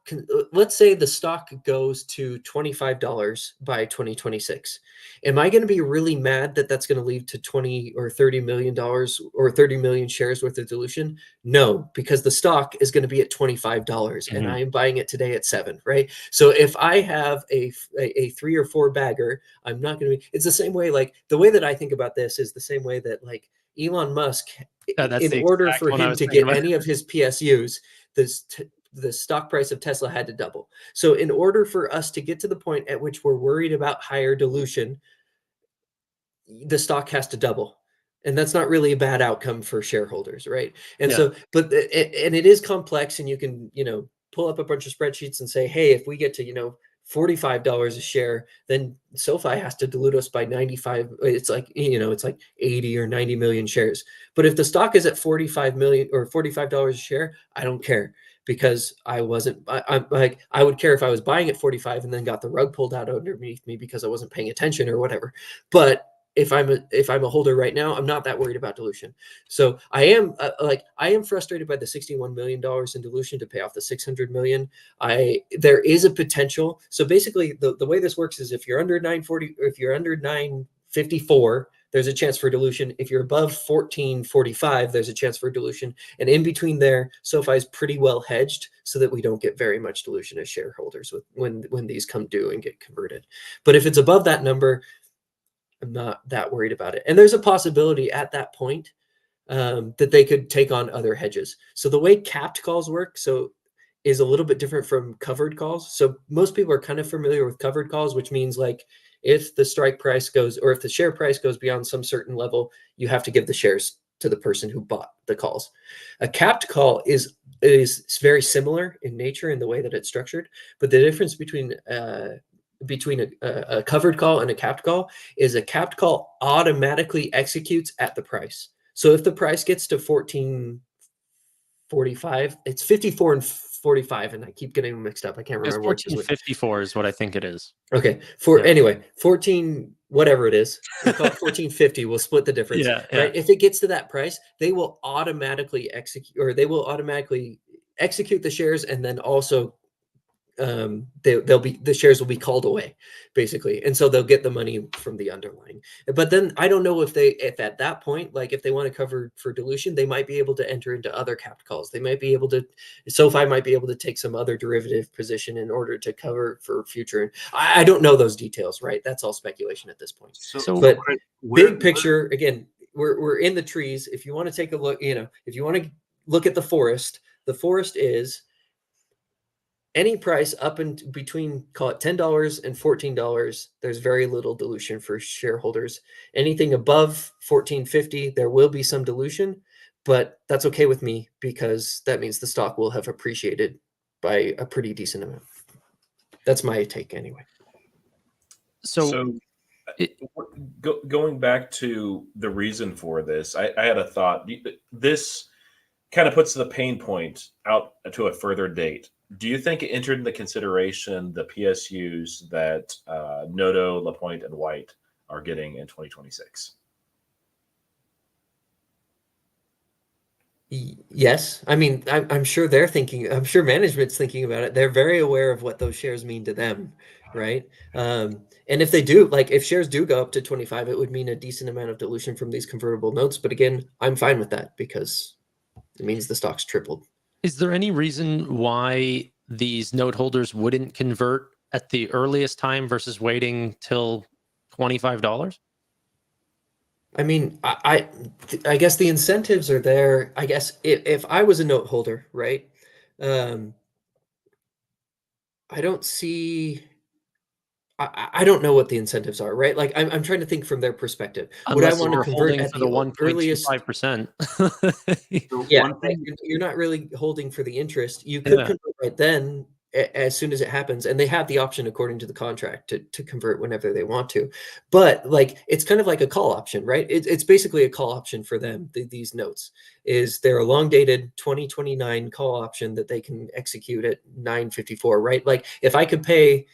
Let's say the stock goes to $25 by 2026. Am I going to be really mad that that's going to lead to $20 or $30 million or 30 million shares worth of dilution? No, because the stock is going to be at $25 and I am buying it today at $7, right? So if I have a 3 or 4 bagger, I'm not going to be. It's the same way. Like the way that I think about this is the same way that like Elon Musk, That's the in order exact for one I him was to thinking get about. any of his PSUs, the stock price of Tesla had to double. So in order for us to get to the point at which we're worried about higher dilution, the stock has to double. And that's not really a bad outcome for shareholders, right? And Yeah. so, but and it is complex, and you can, pull up a bunch of spreadsheets and say, hey, if we get to, $45 a share, then SoFi has to dilute us by 95. It's like, it's like 80 or 90 million shares. But if the stock is at 45 million or $45 a share, I don't care, because I'm like, I would care if I was buying at 45 and then got the rug pulled out underneath me because I wasn't paying attention or whatever. But if I'm a holder right now, I'm not that worried about dilution. So I am I am frustrated by the $61 million in dilution to pay off the 600 million. There is a potential. So basically the way this works is if you're under 940, or if you're under 954, there's a chance for dilution. If you're above 1445, there's a chance for dilution. And in between there, SoFi is pretty well hedged so that we don't get very much dilution as shareholders when these come due and get converted. But if it's above that number, I'm not that worried about it. And there's a possibility at that point that they could take on other hedges. So the way capped calls work is a little bit different from covered calls. So most people are kind of familiar with covered calls, which means like if the strike price goes, or if the share price goes beyond some certain level, you have to give the shares to the person who bought the calls. A capped call is very similar in nature in the way that it's structured, but the difference between a covered call and a capped call is a capped call automatically executes at the price. So if the price gets to 1445, it's 54 and 45, and I keep getting them mixed up. I can't It's remember. 1454 is what I think it is. Okay. Yeah. Anyway, 14, whatever it is, we'll call it 1450. We'll split the difference. Yeah. Right. If it gets to that price, they will automatically execute the shares, and then also the shares will be called away, basically, and so they'll get the money from the underlying. But then I don't know if at that point, like if they want to cover for dilution, they might be able to enter into other capped calls. They might be able to, SoFi might be able to take some other derivative position in order to cover for future. I don't know those details, right? That's all speculation at this point. But big picture, again, we're in the trees. If you want to take a look, if you want to look at the forest is any price up and between, call it $10 and $14, there's very little dilution for shareholders. Anything above $14.50, there will be some dilution, but that's okay with me because that means the stock will have appreciated by a pretty decent amount. That's my take anyway. So going back to the reason for this, I had a thought. This kind of puts the pain point out to a further date. Do you think it entered into consideration the PSUs that Noto, LaPointe, and White are getting in 2026? Yes. I mean, I'm sure they're thinking, I'm sure management's thinking about it. They're very aware of what those shares mean to them, right? And if they do, like if shares do go up to 25, it would mean a decent amount of dilution from these convertible notes. But again, I'm fine with that because it means the stock's tripled. Is there any reason why these note holders wouldn't convert at the earliest time versus waiting till $25? I mean, I guess the incentives are there. I guess if I was a note holder, right? I don't see. I don't know what the incentives are, right? Like I'm trying to think from their perspective. Would I want to convert at the 1.25%? Yeah, right. You're not really holding for the interest. You could convert right then as soon as it happens, and they have the option according to the contract to convert whenever they want to. But like, it's kind of like a call option, right? It's basically a call option for them. These notes is they're a long dated 2029 call option that they can execute at 9:54, right? Like, if I could pay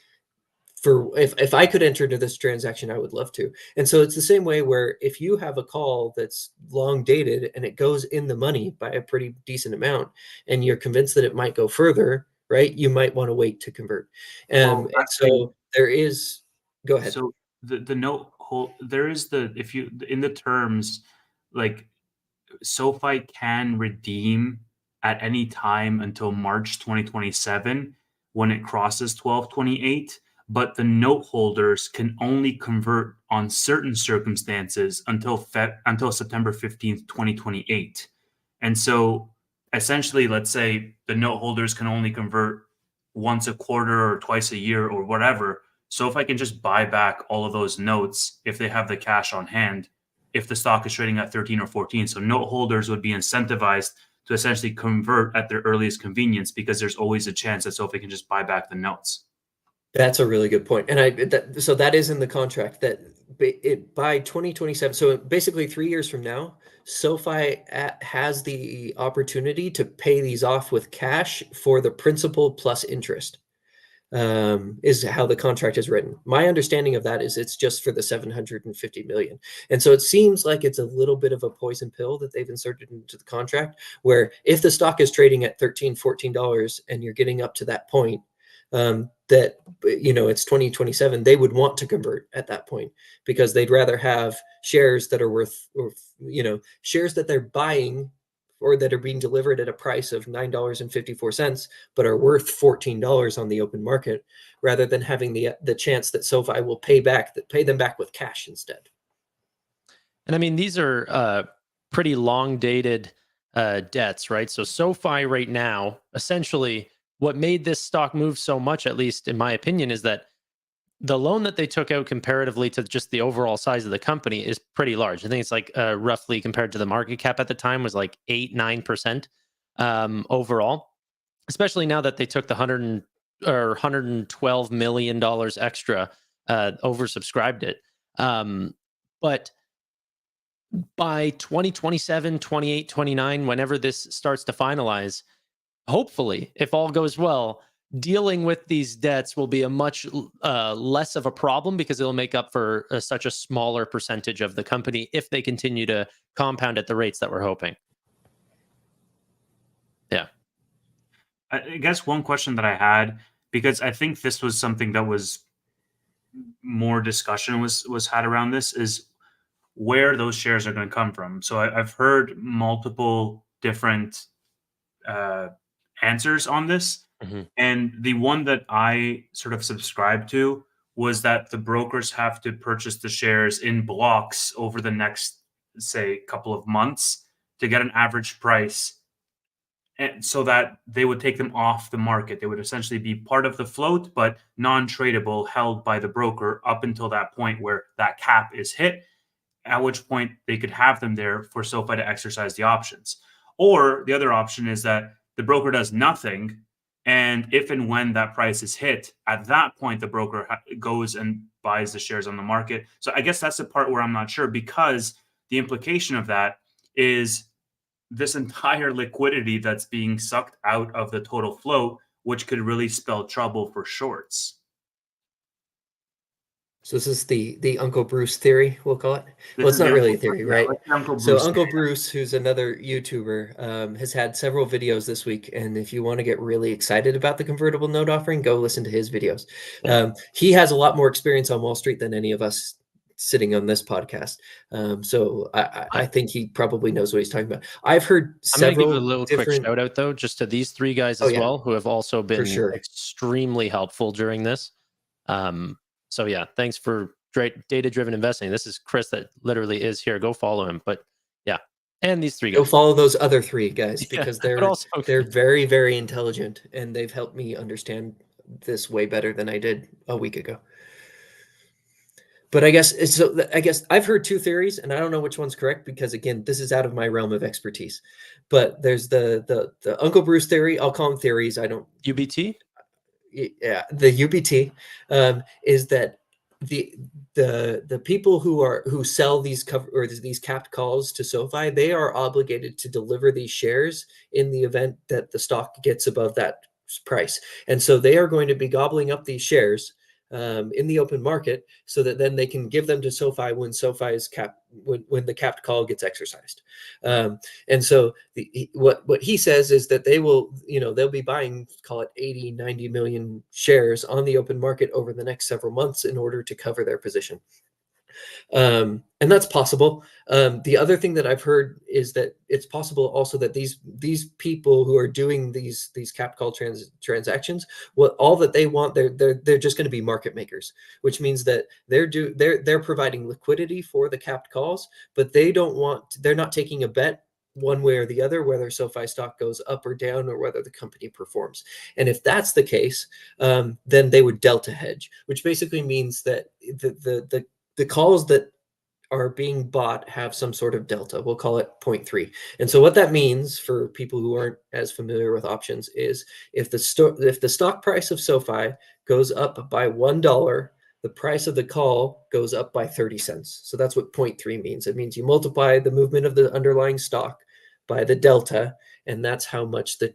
for, if I could enter into this transaction, I would love to. And so it's the same way where if you have a call that's long dated and it goes in the money by a pretty decent amount, and you're convinced that it might go further, right? You might want to wait to convert. Well, And so there is, go ahead. So the note hold there is the if you in the terms, like, SoFi can redeem at any time until March 2027 when it crosses 1228, but the note holders can only convert on certain circumstances until September 15th, 2028. And so essentially, let's say the note holders can only convert once a quarter or twice a year or whatever. So if I can just buy back all of those notes if they have the cash on hand, if the stock is trading at 13 or 14. So note holders would be incentivized to essentially convert at their earliest convenience, because there's always a chance that Sofi can just buy back the notes. That's a really good point. And so that is in the contract that by 2027, so basically 3 years from now, SoFi has the opportunity to pay these off with cash for the principal plus interest, is how the contract is written. My understanding of that is it's just for the 750 million. And so it seems like it's a little bit of a poison pill that they've inserted into the contract, where if the stock is trading at $13, $14 and you're getting up to that point, that, it's 2027, they would want to convert at that point, because they'd rather have shares that are worth, or shares that they're buying or that are being delivered at a price of $9.54, but are worth $14 on the open market, rather than having the chance that SoFi will pay them back with cash instead. And I mean, these are pretty long dated debts, right? So SoFi right now, essentially, what made this stock move so much, at least in my opinion, is that the loan that they took out comparatively to just the overall size of the company is pretty large. I think it's like roughly, compared to the market cap at the time, was like 8-9% overall, especially now that they took the $112 million extra, oversubscribed it. But by 2027, 28, 29, whenever this starts to finalize, hopefully, if all goes well, dealing with these debts will be a much less of a problem, because it'll make up for such a smaller percentage of the company if they continue to compound at the rates that we're hoping. Yeah. I guess one question that I had, because I think this was something that was more discussion was had around this, is where those shares are going to come from. So I've heard multiple different answers on this. Mm-hmm. And the one that I sort of subscribed to was that the brokers have to purchase the shares in blocks over the next, say, couple of months to get an average price, and so that they would take them off the market. They would essentially be part of the float, but non-tradable, held by the broker up until that point where that cap is hit, at which point they could have them there for SoFi to exercise the options. Or the other option is that the broker does nothing, and if and when that price is hit, at that point, the broker goes and buys the shares on the market. So I guess that's the part where I'm not sure, because the implication of that is this entire liquidity that's being sucked out of the total float, which could really spell trouble for shorts. So this is the Uncle Bruce theory, we'll call it. Well, it's not really a theory, right? So Uncle Bruce, who's another YouTuber, has had several videos this week. And if you want to get really excited about the convertible note offering, go listen to his videos. He has a lot more experience on Wall Street than any of us sitting on this podcast. So I think he probably knows what he's talking about. I've heard several. I'm going to give a little quick shout out, though, just to these three guys as well, who have also been extremely helpful during this. So yeah, thanks for great data-driven investing. This is Chris that literally is here. Go follow him. But yeah, and these three guys. Go follow those other three guys, because they're very, very intelligent, and they've helped me understand this way better than I did a week ago. But I guess I've heard two theories, and I don't know which one's correct, because again, this is out of my realm of expertise. But there's the Uncle Bruce theory. I'll call them theories. I don't UBT. yeah, the UBT is that the people who sell these these capped calls to SoFi, they are obligated to deliver these shares in the event that the stock gets above that price, and so they are going to be gobbling up these shares in the open market, so that then they can give them to SoFi when SoFi is when the capped call gets exercised. And so what he says is that they will, they'll be buying, call it 80, 90 million shares on the open market over the next several months in order to cover their position. And that's possible. The other thing that I've heard is that it's possible also that these people who are doing these capped call transactions, all that they want, they're just going to be market makers, which means that they're providing liquidity for the capped calls, but they're not taking a bet one way or the other, whether SoFi stock goes up or down, or whether the company performs. And if that's the case, then they would delta hedge, which basically means that the calls that are being bought have some sort of delta. We'll call it 0.3. And so what that means for people who aren't as familiar with options is if the stock price of SoFi goes up by $1, the price of the call goes up by 30 cents. So that's what 0.3 means. It means you multiply the movement of the underlying stock by the delta, and that's how much the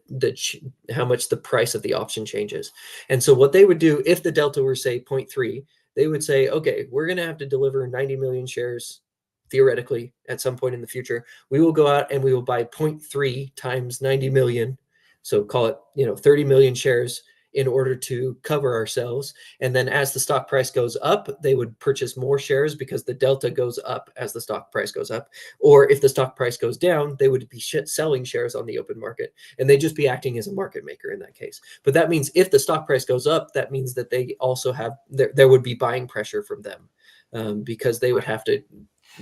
price of the option changes. And so what they would do if the delta were, say, 0.3, they would say, okay, we're going to have to deliver 90 million shares theoretically at some point in the future. We will go out and we will buy 0.3 times 90 million. So call it, 30 million shares in order to cover ourselves. And then as the stock price goes up, they would purchase more shares because the delta goes up as the stock price goes up. Or if the stock price goes down, they would be selling shares on the open market, and they'd just be acting as a market maker in that case. But that means if the stock price goes up, that means that they also have, there would be buying pressure from them because they would have to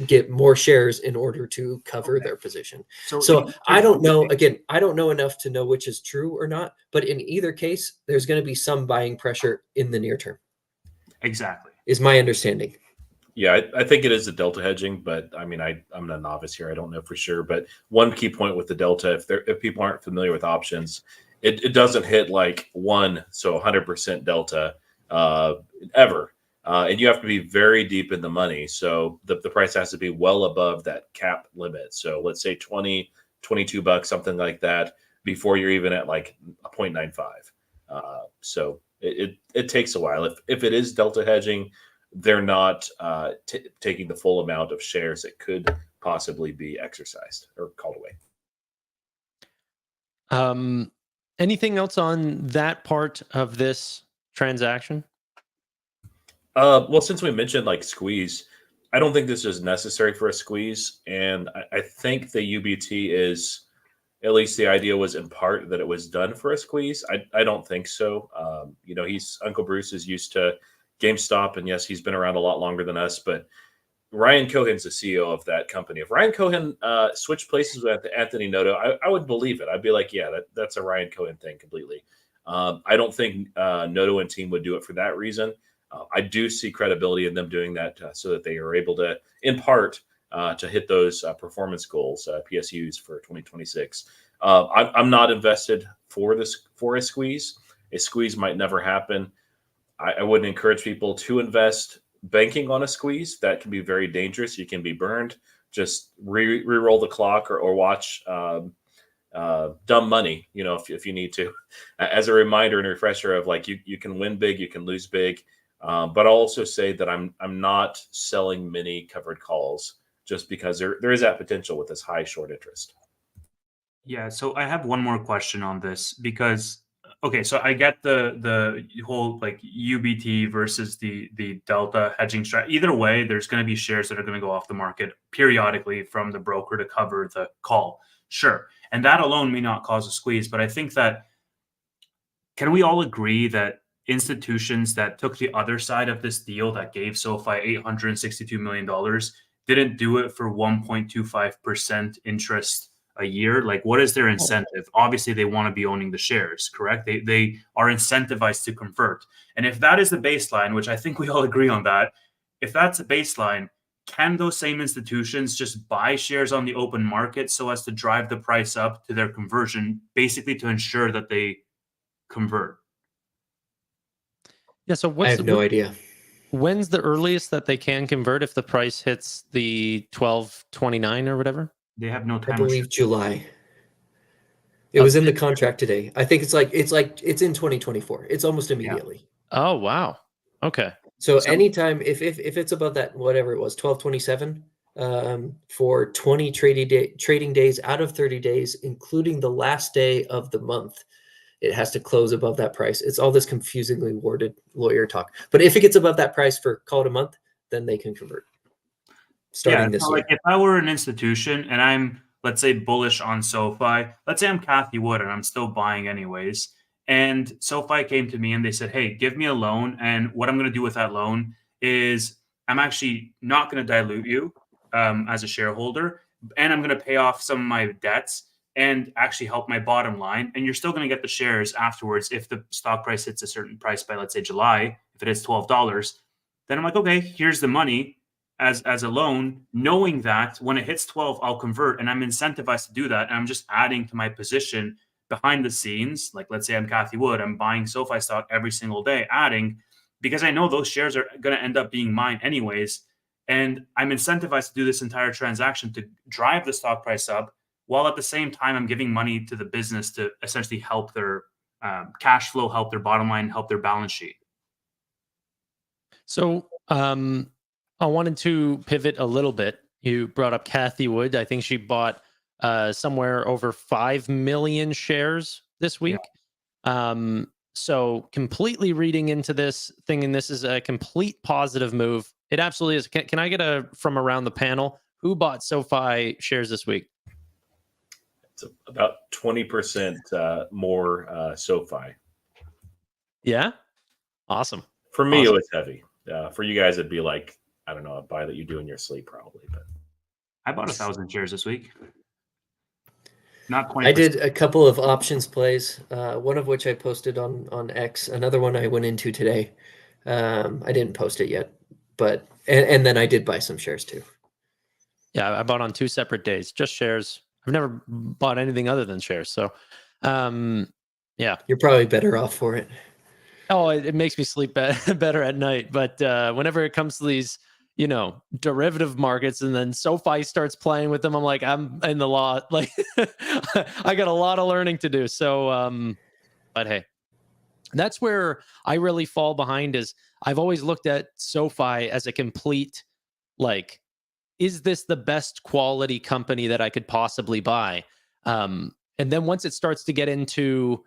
get more shares in order to cover their position. So I don't know, again, I don't know enough to know which is true or not, but in either case, there's going to be some buying pressure in the near term. Exactly. Is my understanding. Yeah, I think it is the delta hedging, but I mean, I'm a novice here. I don't know for sure. But one key point with the delta, if people aren't familiar with options, it doesn't hit like 100% delta ever. And you have to be very deep in the money. So the price has to be well above that cap limit. So let's say 20, $22, something like that, before you're even at like a 0.95. So it takes a while. If it is delta hedging, they're not taking the full amount of shares that could possibly be exercised or called away. Anything else on that part of this transaction? Well, since we mentioned like squeeze, I don't think this is necessary for a squeeze. And I think the UBT is, at least the idea was in part that it was done for a squeeze. I don't think so. Uncle Bruce is used to GameStop, and yes, he's been around a lot longer than us, but Ryan Cohen's the CEO of that company. If Ryan Cohen switched places with Anthony Noto, I would believe it. I'd be like, yeah, that's a Ryan Cohen thing completely. I don't think Noto and team would do it for that reason. I do see credibility in them doing that so that they are able to, in part, to hit those performance goals, PSUs for 2026. I'm not invested for a squeeze. A squeeze might never happen. I wouldn't encourage people to invest banking on a squeeze. That can be very dangerous. You can be burned. Just re-roll the clock or watch Dumb Money, if you need to, as a reminder and refresher of like you can win big, you can lose big. But I'll also say that I'm not selling many covered calls just because there is that potential with this high short interest. Yeah, so I have one more question on this because okay, so I get the whole like UBT versus the delta hedging strategy. Either way, there's going to be shares that are going to go off the market periodically from the broker to cover the call. Sure. And that alone may not cause a squeeze, but I think that can we all agree that institutions that took the other side of this deal that gave SoFi $862 million didn't do it for 1.25% interest a year? Like, what is their incentive? Obviously, they want to be owning the shares, correct? They are incentivized to convert. And if that is the baseline, which I think we all agree on that, if that's a baseline, can those same institutions just buy shares on the open market so as to drive the price up to their conversion, basically to ensure that they convert? Yeah. So I what's have no idea. when's the earliest that they can convert if the price hits the 12.29 or whatever? They have no I time. believe July. It was in the contract today. I think it's in 2024. It's almost immediately. Oh wow. Okay. So So- anytime if it's above that, whatever it was, 12.27, for 20 trading days out of 30 days, including the last day of the month, it has to close above that price. It's all this confusingly worded lawyer talk. But if it gets above that price for call it a month, then they can convert. Starting this so year. like if I were an institution and I'm, let's say, bullish on SoFi, let's say I'm Kathy Wood and I'm still buying anyways, and SoFi came to me and they said, hey, give me a loan. And what I'm going to do with that loan is I'm actually not going to dilute you as a shareholder, and I'm going to pay off some of my debts and actually help my bottom line. And you're still going to get the shares afterwards if the stock price hits a certain price by, let's say, July. If it hits $12, then I'm like, okay, here's the money as a loan, knowing that when it hits 12, I'll convert, and I'm incentivized to do that. And I'm just adding to my position behind the scenes. Like, let's say I'm Kathy Wood, I'm buying SoFi stock every single day, adding, because I know those shares are going to end up being mine anyways. And I'm incentivized to do this entire transaction to drive the stock price up, while at the same time, I'm giving money to the business to essentially help their cash flow, help their bottom line, help their balance sheet. So I wanted to pivot a little bit. You brought up Kathy Wood. I think she bought somewhere over 5 million shares this week. So completely reading into this, thinking this is a complete positive move. It absolutely is. Can I get from around the panel, who bought SoFi shares this week? It's about 20% more SoFi. Yeah. Awesome. For me, Awesome. it was heavy. For you guys, it'd be like, I don't know, a buy that you do in your sleep probably. But I bought 1,000 shares this week. Not 20%. I did a couple of options plays, one of which I posted on X. Another one I went into today. I didn't post it yet, but and then I did buy some shares too. Yeah, I bought on 2 separate days, just shares. I've never bought anything other than shares. So, yeah. You're probably better off for it. Oh, it makes me sleep better at night. But whenever it comes to these, derivative markets, and then SoFi starts playing with them, I'm like, I'm in the law. Like, I got a lot of learning to do. So, but hey, that's where I really fall behind. Is I've always looked at SoFi as a complete, like, is this the best quality company that I could possibly buy? And then once it starts to get into,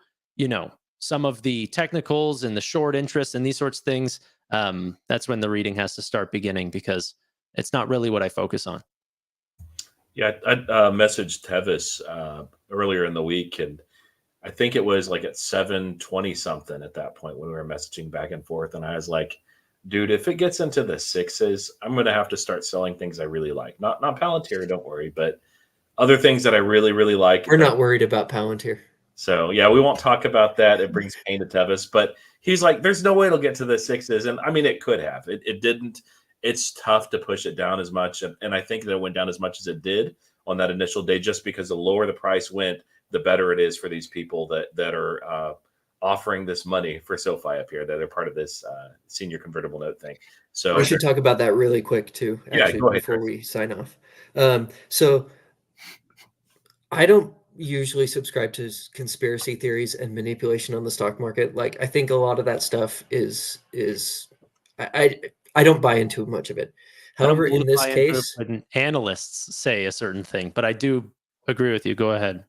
some of the technicals and the short interest and these sorts of things, that's when the reading has to start beginning, because it's not really what I focus on. yeah, I messaged Tevis earlier in the week, and I think it was like at 7:20 something at that point when we were messaging back and forth. And I was like, dude, if it gets into the 6s, I'm going to have to start selling things I really like. Not Palantir, don't worry, but other things that I really, really like. We're not worried about Palantir. So yeah, we won't talk about that. It brings pain to Tevis, but he's like, there's no way it'll get to the 6s. And I mean, it could have. It didn't. It's tough to push it down as much. And I think that it went down as much as it did on that initial day, just because the lower the price went, the better it is for these people that are offering this money for SoFi up here, that are part of this senior convertible note thing. So We should talk about that really quick too, actually, go ahead, before Chris. we sign off. So I don't usually subscribe to conspiracy theories and manipulation on the stock market. Like, I think a lot of that stuff is I don't buy into much of it. However, in this case, when analysts say a certain thing, but I do agree with you. Go ahead.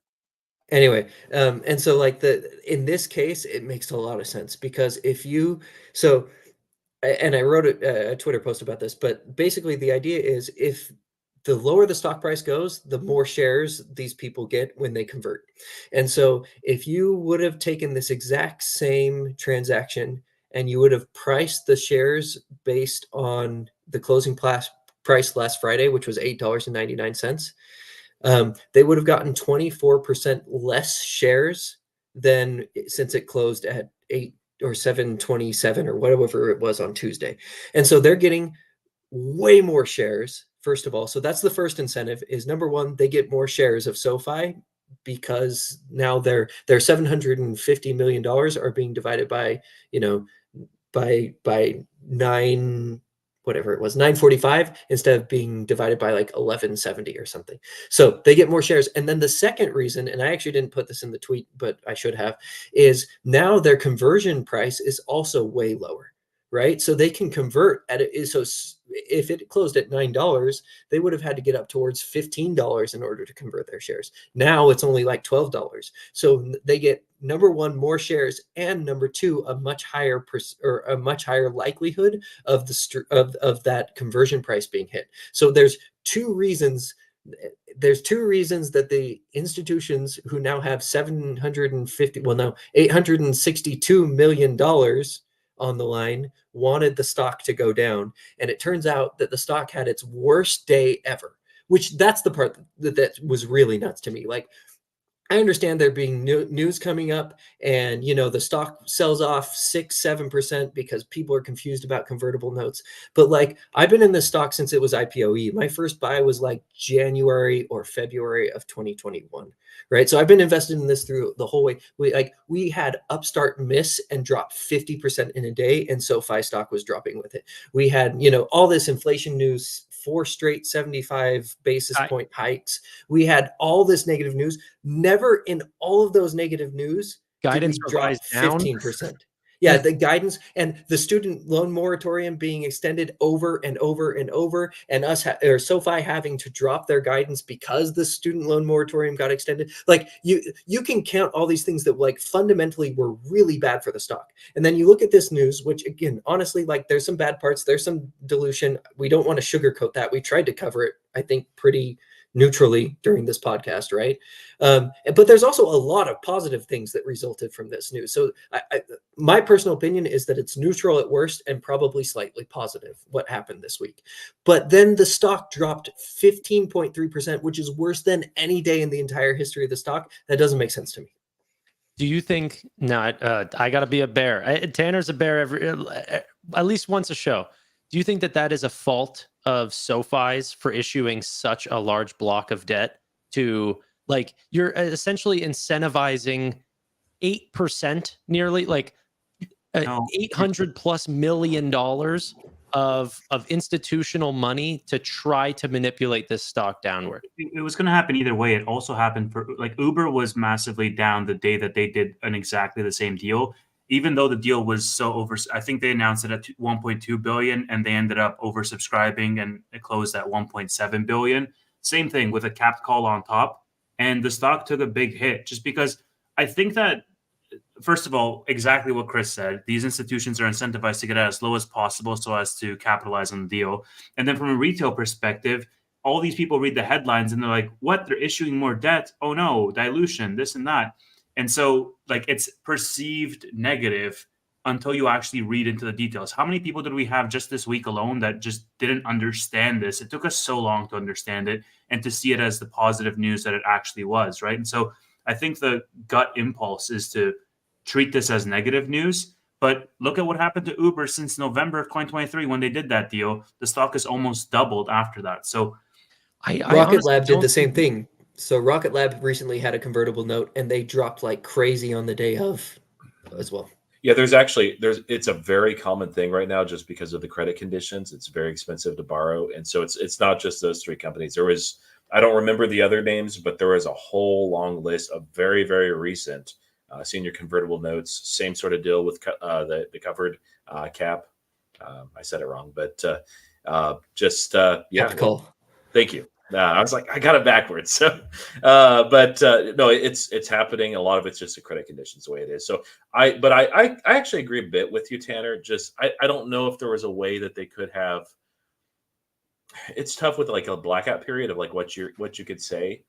anyway, and so like in this case, it makes a lot of sense, because and I wrote a Twitter post about this, but basically the idea is, if the lower the stock price goes, the more shares these people get when they convert. And so if you would have taken this exact same transaction and you would have priced the shares based on the closing price last Friday, which was $8.99, they would have gotten 24% less shares than since it closed at 8 or 7.27 or whatever it was on Tuesday. And so they're getting way more shares, first of all. So that's the first incentive, is number one, they get more shares of SoFi, because now their $750 million are being divided by, by 9, whatever it was, 945, instead of being divided by like 1170 or something. So they get more shares. And then the second reason, and I actually didn't put this in the tweet, but I should have, is now their conversion price is also way lower, right? So they can convert at it. So if it closed at $9, they would have had to get up towards $15 in order to convert their shares. Now it's only like $12. So they get, number one, more shares, and number two, a much higher a much higher likelihood of of that conversion price being hit. So there's two reasons that the institutions who now have $862 million on the line wanted the stock to go down. And it turns out that the stock had its worst day ever, which that's the part that was really nuts to me. Like, I understand there being news coming up, and the stock sells off 6-7% because people are confused about convertible notes. But like, I've been in this stock since it was IPOE. My first buy was like January or February of 2021, right? So I've been invested in this through the whole way. We had Upstart miss and drop 50% in a day, and SoFi stock was dropping with it. We had all this inflation news, 4 straight 75 basis point hikes. We had all this negative news. Never in all of those negative news Guidance did we drop revised down. 15%. Yeah, the guidance and the student loan moratorium being extended over and over and over, and or SoFi having to drop their guidance because the student loan moratorium got extended. Like, you can count all these things that like fundamentally were really bad for the stock. And then you look at this news, which again, honestly, like, there's some bad parts, there's some dilution. We don't want to sugarcoat that. We tried to cover it, I think, pretty neutrally during this podcast, right? But there's also a lot of positive things that resulted from this news. So my personal opinion is that it's neutral at worst and probably slightly positive what happened this week. But then the stock dropped 15.3%, which is worse than any day in the entire history of the stock. That doesn't make sense to me. Do you think? No, I got to be a bear. Tanner's a bear at least once a show. Do you think that is a fault of SoFi's for issuing such a large block of debt to, like, you're essentially incentivizing 8%, nearly like $800+ million of institutional money to try to manipulate this stock downward? It was going to happen either way. It also happened for, like, Uber was massively down the day that they did exactly the same deal. Even though the deal was so over, I think they announced it at 1.2 billion, and they ended up oversubscribing, and it closed at 1.7 billion. Same thing with a capped call on top, and the stock took a big hit just because I think that, first of all, exactly what Chris said, these institutions are incentivized to get out as low as possible so as to capitalize on the deal. And then from a retail perspective, all these people read the headlines and they're like, what? They're issuing more debt? Oh no, dilution, this and that. And so, like, it's perceived negative until you actually read into the details. How many people did we have just this week alone that just didn't understand this? It took us so long to understand it and to see it as the positive news that it actually was, right? And so I think the gut impulse is to treat this as negative news. But look at what happened to Uber since November of 2023 when they did that deal. The stock has almost doubled after that. So Rocket Lab did the same thing. So Rocket Lab recently had a convertible note, and they dropped like crazy on the day of as well. Yeah, it's a very common thing right now just because of the credit conditions. It's very expensive to borrow. And so it's not just those 3 companies. I don't remember the other names, but there was a whole long list of very, very recent senior convertible notes. Same sort of deal with the covered cap. I said it wrong, but yeah. Call. Thank you. I was like, I got it backwards. So, no, it's happening. A lot of it's just the credit conditions the way it is. So I actually agree a bit with you, Tanner. Just I don't know if there was a way that they could have. It's tough with like a blackout period of like what you could say,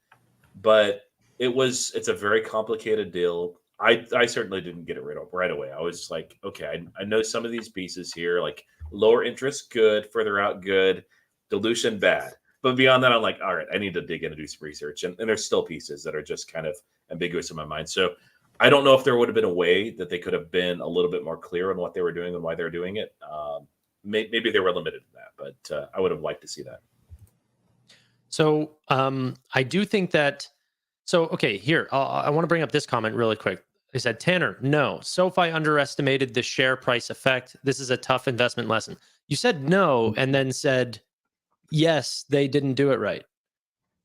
but it's a very complicated deal. I certainly didn't get it right away. I was like, okay, I know some of these pieces here, like lower interest, good, further out, good, dilution, bad. But beyond that, I'm like, all right, I need to dig in and do some research. And there's still pieces that are just kind of ambiguous in my mind. So I don't know if there would have been a way that they could have been a little bit more clear on what they were doing and why they were doing it. Maybe they were limited in that, but I would have liked to see that. So I do think that. So, okay, here, I want to bring up this comment really quick. They said, Tanner, no, SoFi underestimated the share price effect. This is a tough investment lesson. You said no, and then said, yes, they didn't do it right.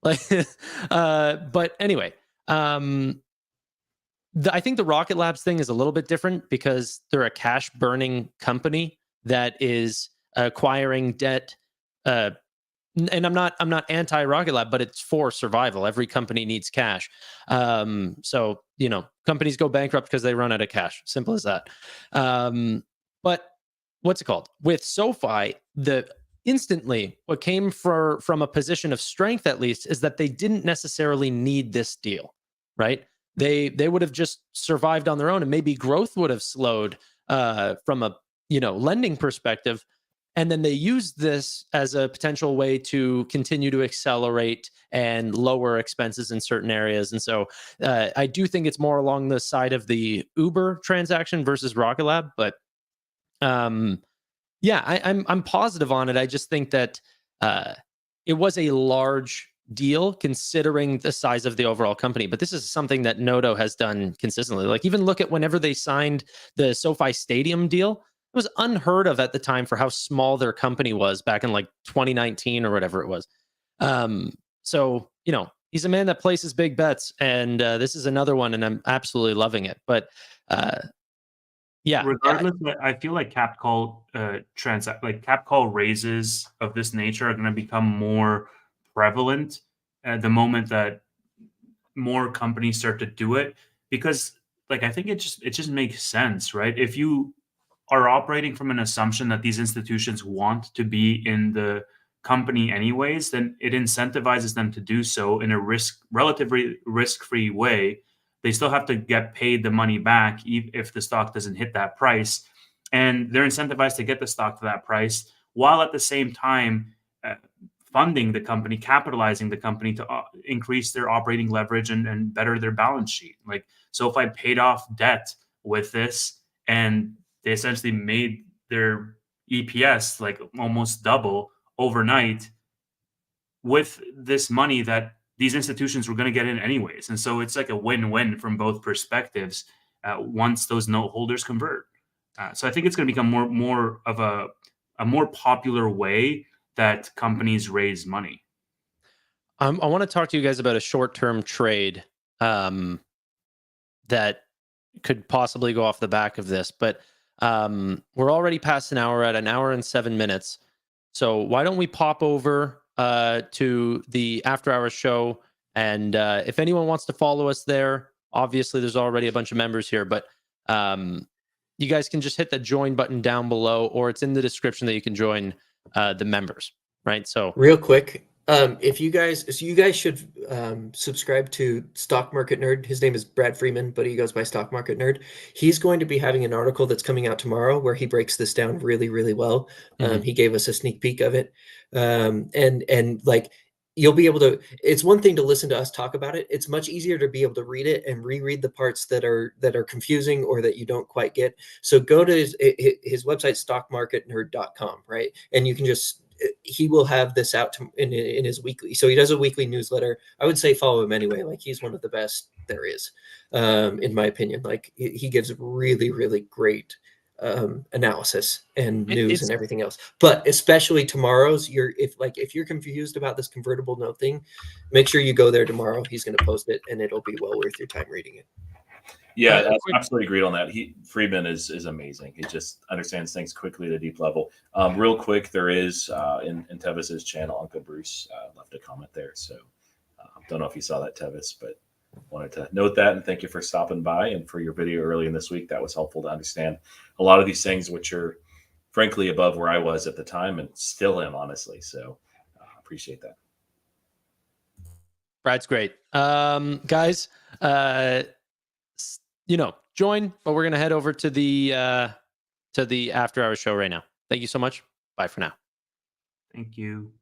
Like, but anyway, I think the Rocket Labs thing is a little bit different because they're a cash burning company that is acquiring debt. And I'm not anti Rocket Lab, but it's for survival. Every company needs cash. So, you know, companies go bankrupt because they run out of cash. Simple as that. But what's it called? With SoFi, instantly what came from a position of strength, at least, is that they didn't necessarily need this deal, right? They would have just survived on their own, and maybe growth would have slowed from a lending perspective. And then they used this as a potential way to continue to accelerate and lower expenses in certain areas. And so I do think it's more along the side of the Uber transaction versus Rocket Lab. But yeah, I'm positive on it. I just think that it was a large deal considering the size of the overall company. But this is something that Noto has done consistently. Like, even look at whenever they signed the SoFi Stadium deal. It was unheard of at the time for how small their company was back in like 2019 or whatever it was. So, he's a man that places big bets, and this is another one, and I'm absolutely loving it. But yeah, regardless, I feel like cap call cap call raises of this nature are going to become more prevalent at the moment that more companies start to do it, because I think it just makes sense, right? If you are operating from an assumption that these institutions want to be in the company anyways, then it incentivizes them to do so in a relatively risk-free way. They still have to get paid the money back if the stock doesn't hit that price, and they're incentivized to get the stock to that price, while at the same time funding the company, capitalizing the company to increase their operating leverage and better their balance sheet. Like, SoFi paid off debt with this, and they essentially made their EPS like almost double overnight with this money that these institutions were going to get in anyways. And so it's like a win-win from both perspectives once those note holders convert. So I think it's going to become more of a more popular way that companies raise money. I want to talk to you guys about a short-term trade that could possibly go off the back of this, but we're already past an hour, at an hour and 7 minutes. So why don't we pop over to the after hours show? And if anyone wants to follow us there, obviously there's already a bunch of members here, but you guys can just hit the join button down below, or it's in the description that you can join the members, right? So real quick, you guys should subscribe to Stock Market Nerd. His name is Brad Freeman, but he goes by Stock Market Nerd. He's going to be having an article that's coming out tomorrow where he breaks this down really, really well. He gave us a sneak peek of it, and like, you'll be able to. It's one thing to listen to us talk about it. It's much easier to be able to read it and reread the parts that are confusing or that you don't quite get. So go to his website, stockmarketnerd.com, right? And you can just. He will have this out in his weekly. So he does a weekly newsletter. I would say follow him anyway. Like, he's one of the best there is, in my opinion. Like, he gives really, really great analysis and news and everything else. But especially tomorrow's, if you're confused about this convertible note thing, make sure you go there tomorrow. He's going to post it, and it'll be well worth your time reading it. Yeah, absolutely agreed on that. Freeman is amazing. He just understands things quickly at a deep level. Real quick, there is in Tevis's channel, Uncle Bruce left a comment there. So don't know if you saw that, Tevis, but wanted to note that, and thank you for stopping by and for your video early in this week. That was helpful to understand a lot of these things, which are frankly above where I was at the time and still am, honestly. So appreciate that. Brad's great. Guys, join, but we're going to head over to the after hours show right now. Thank you so much. Bye for now. Thank you.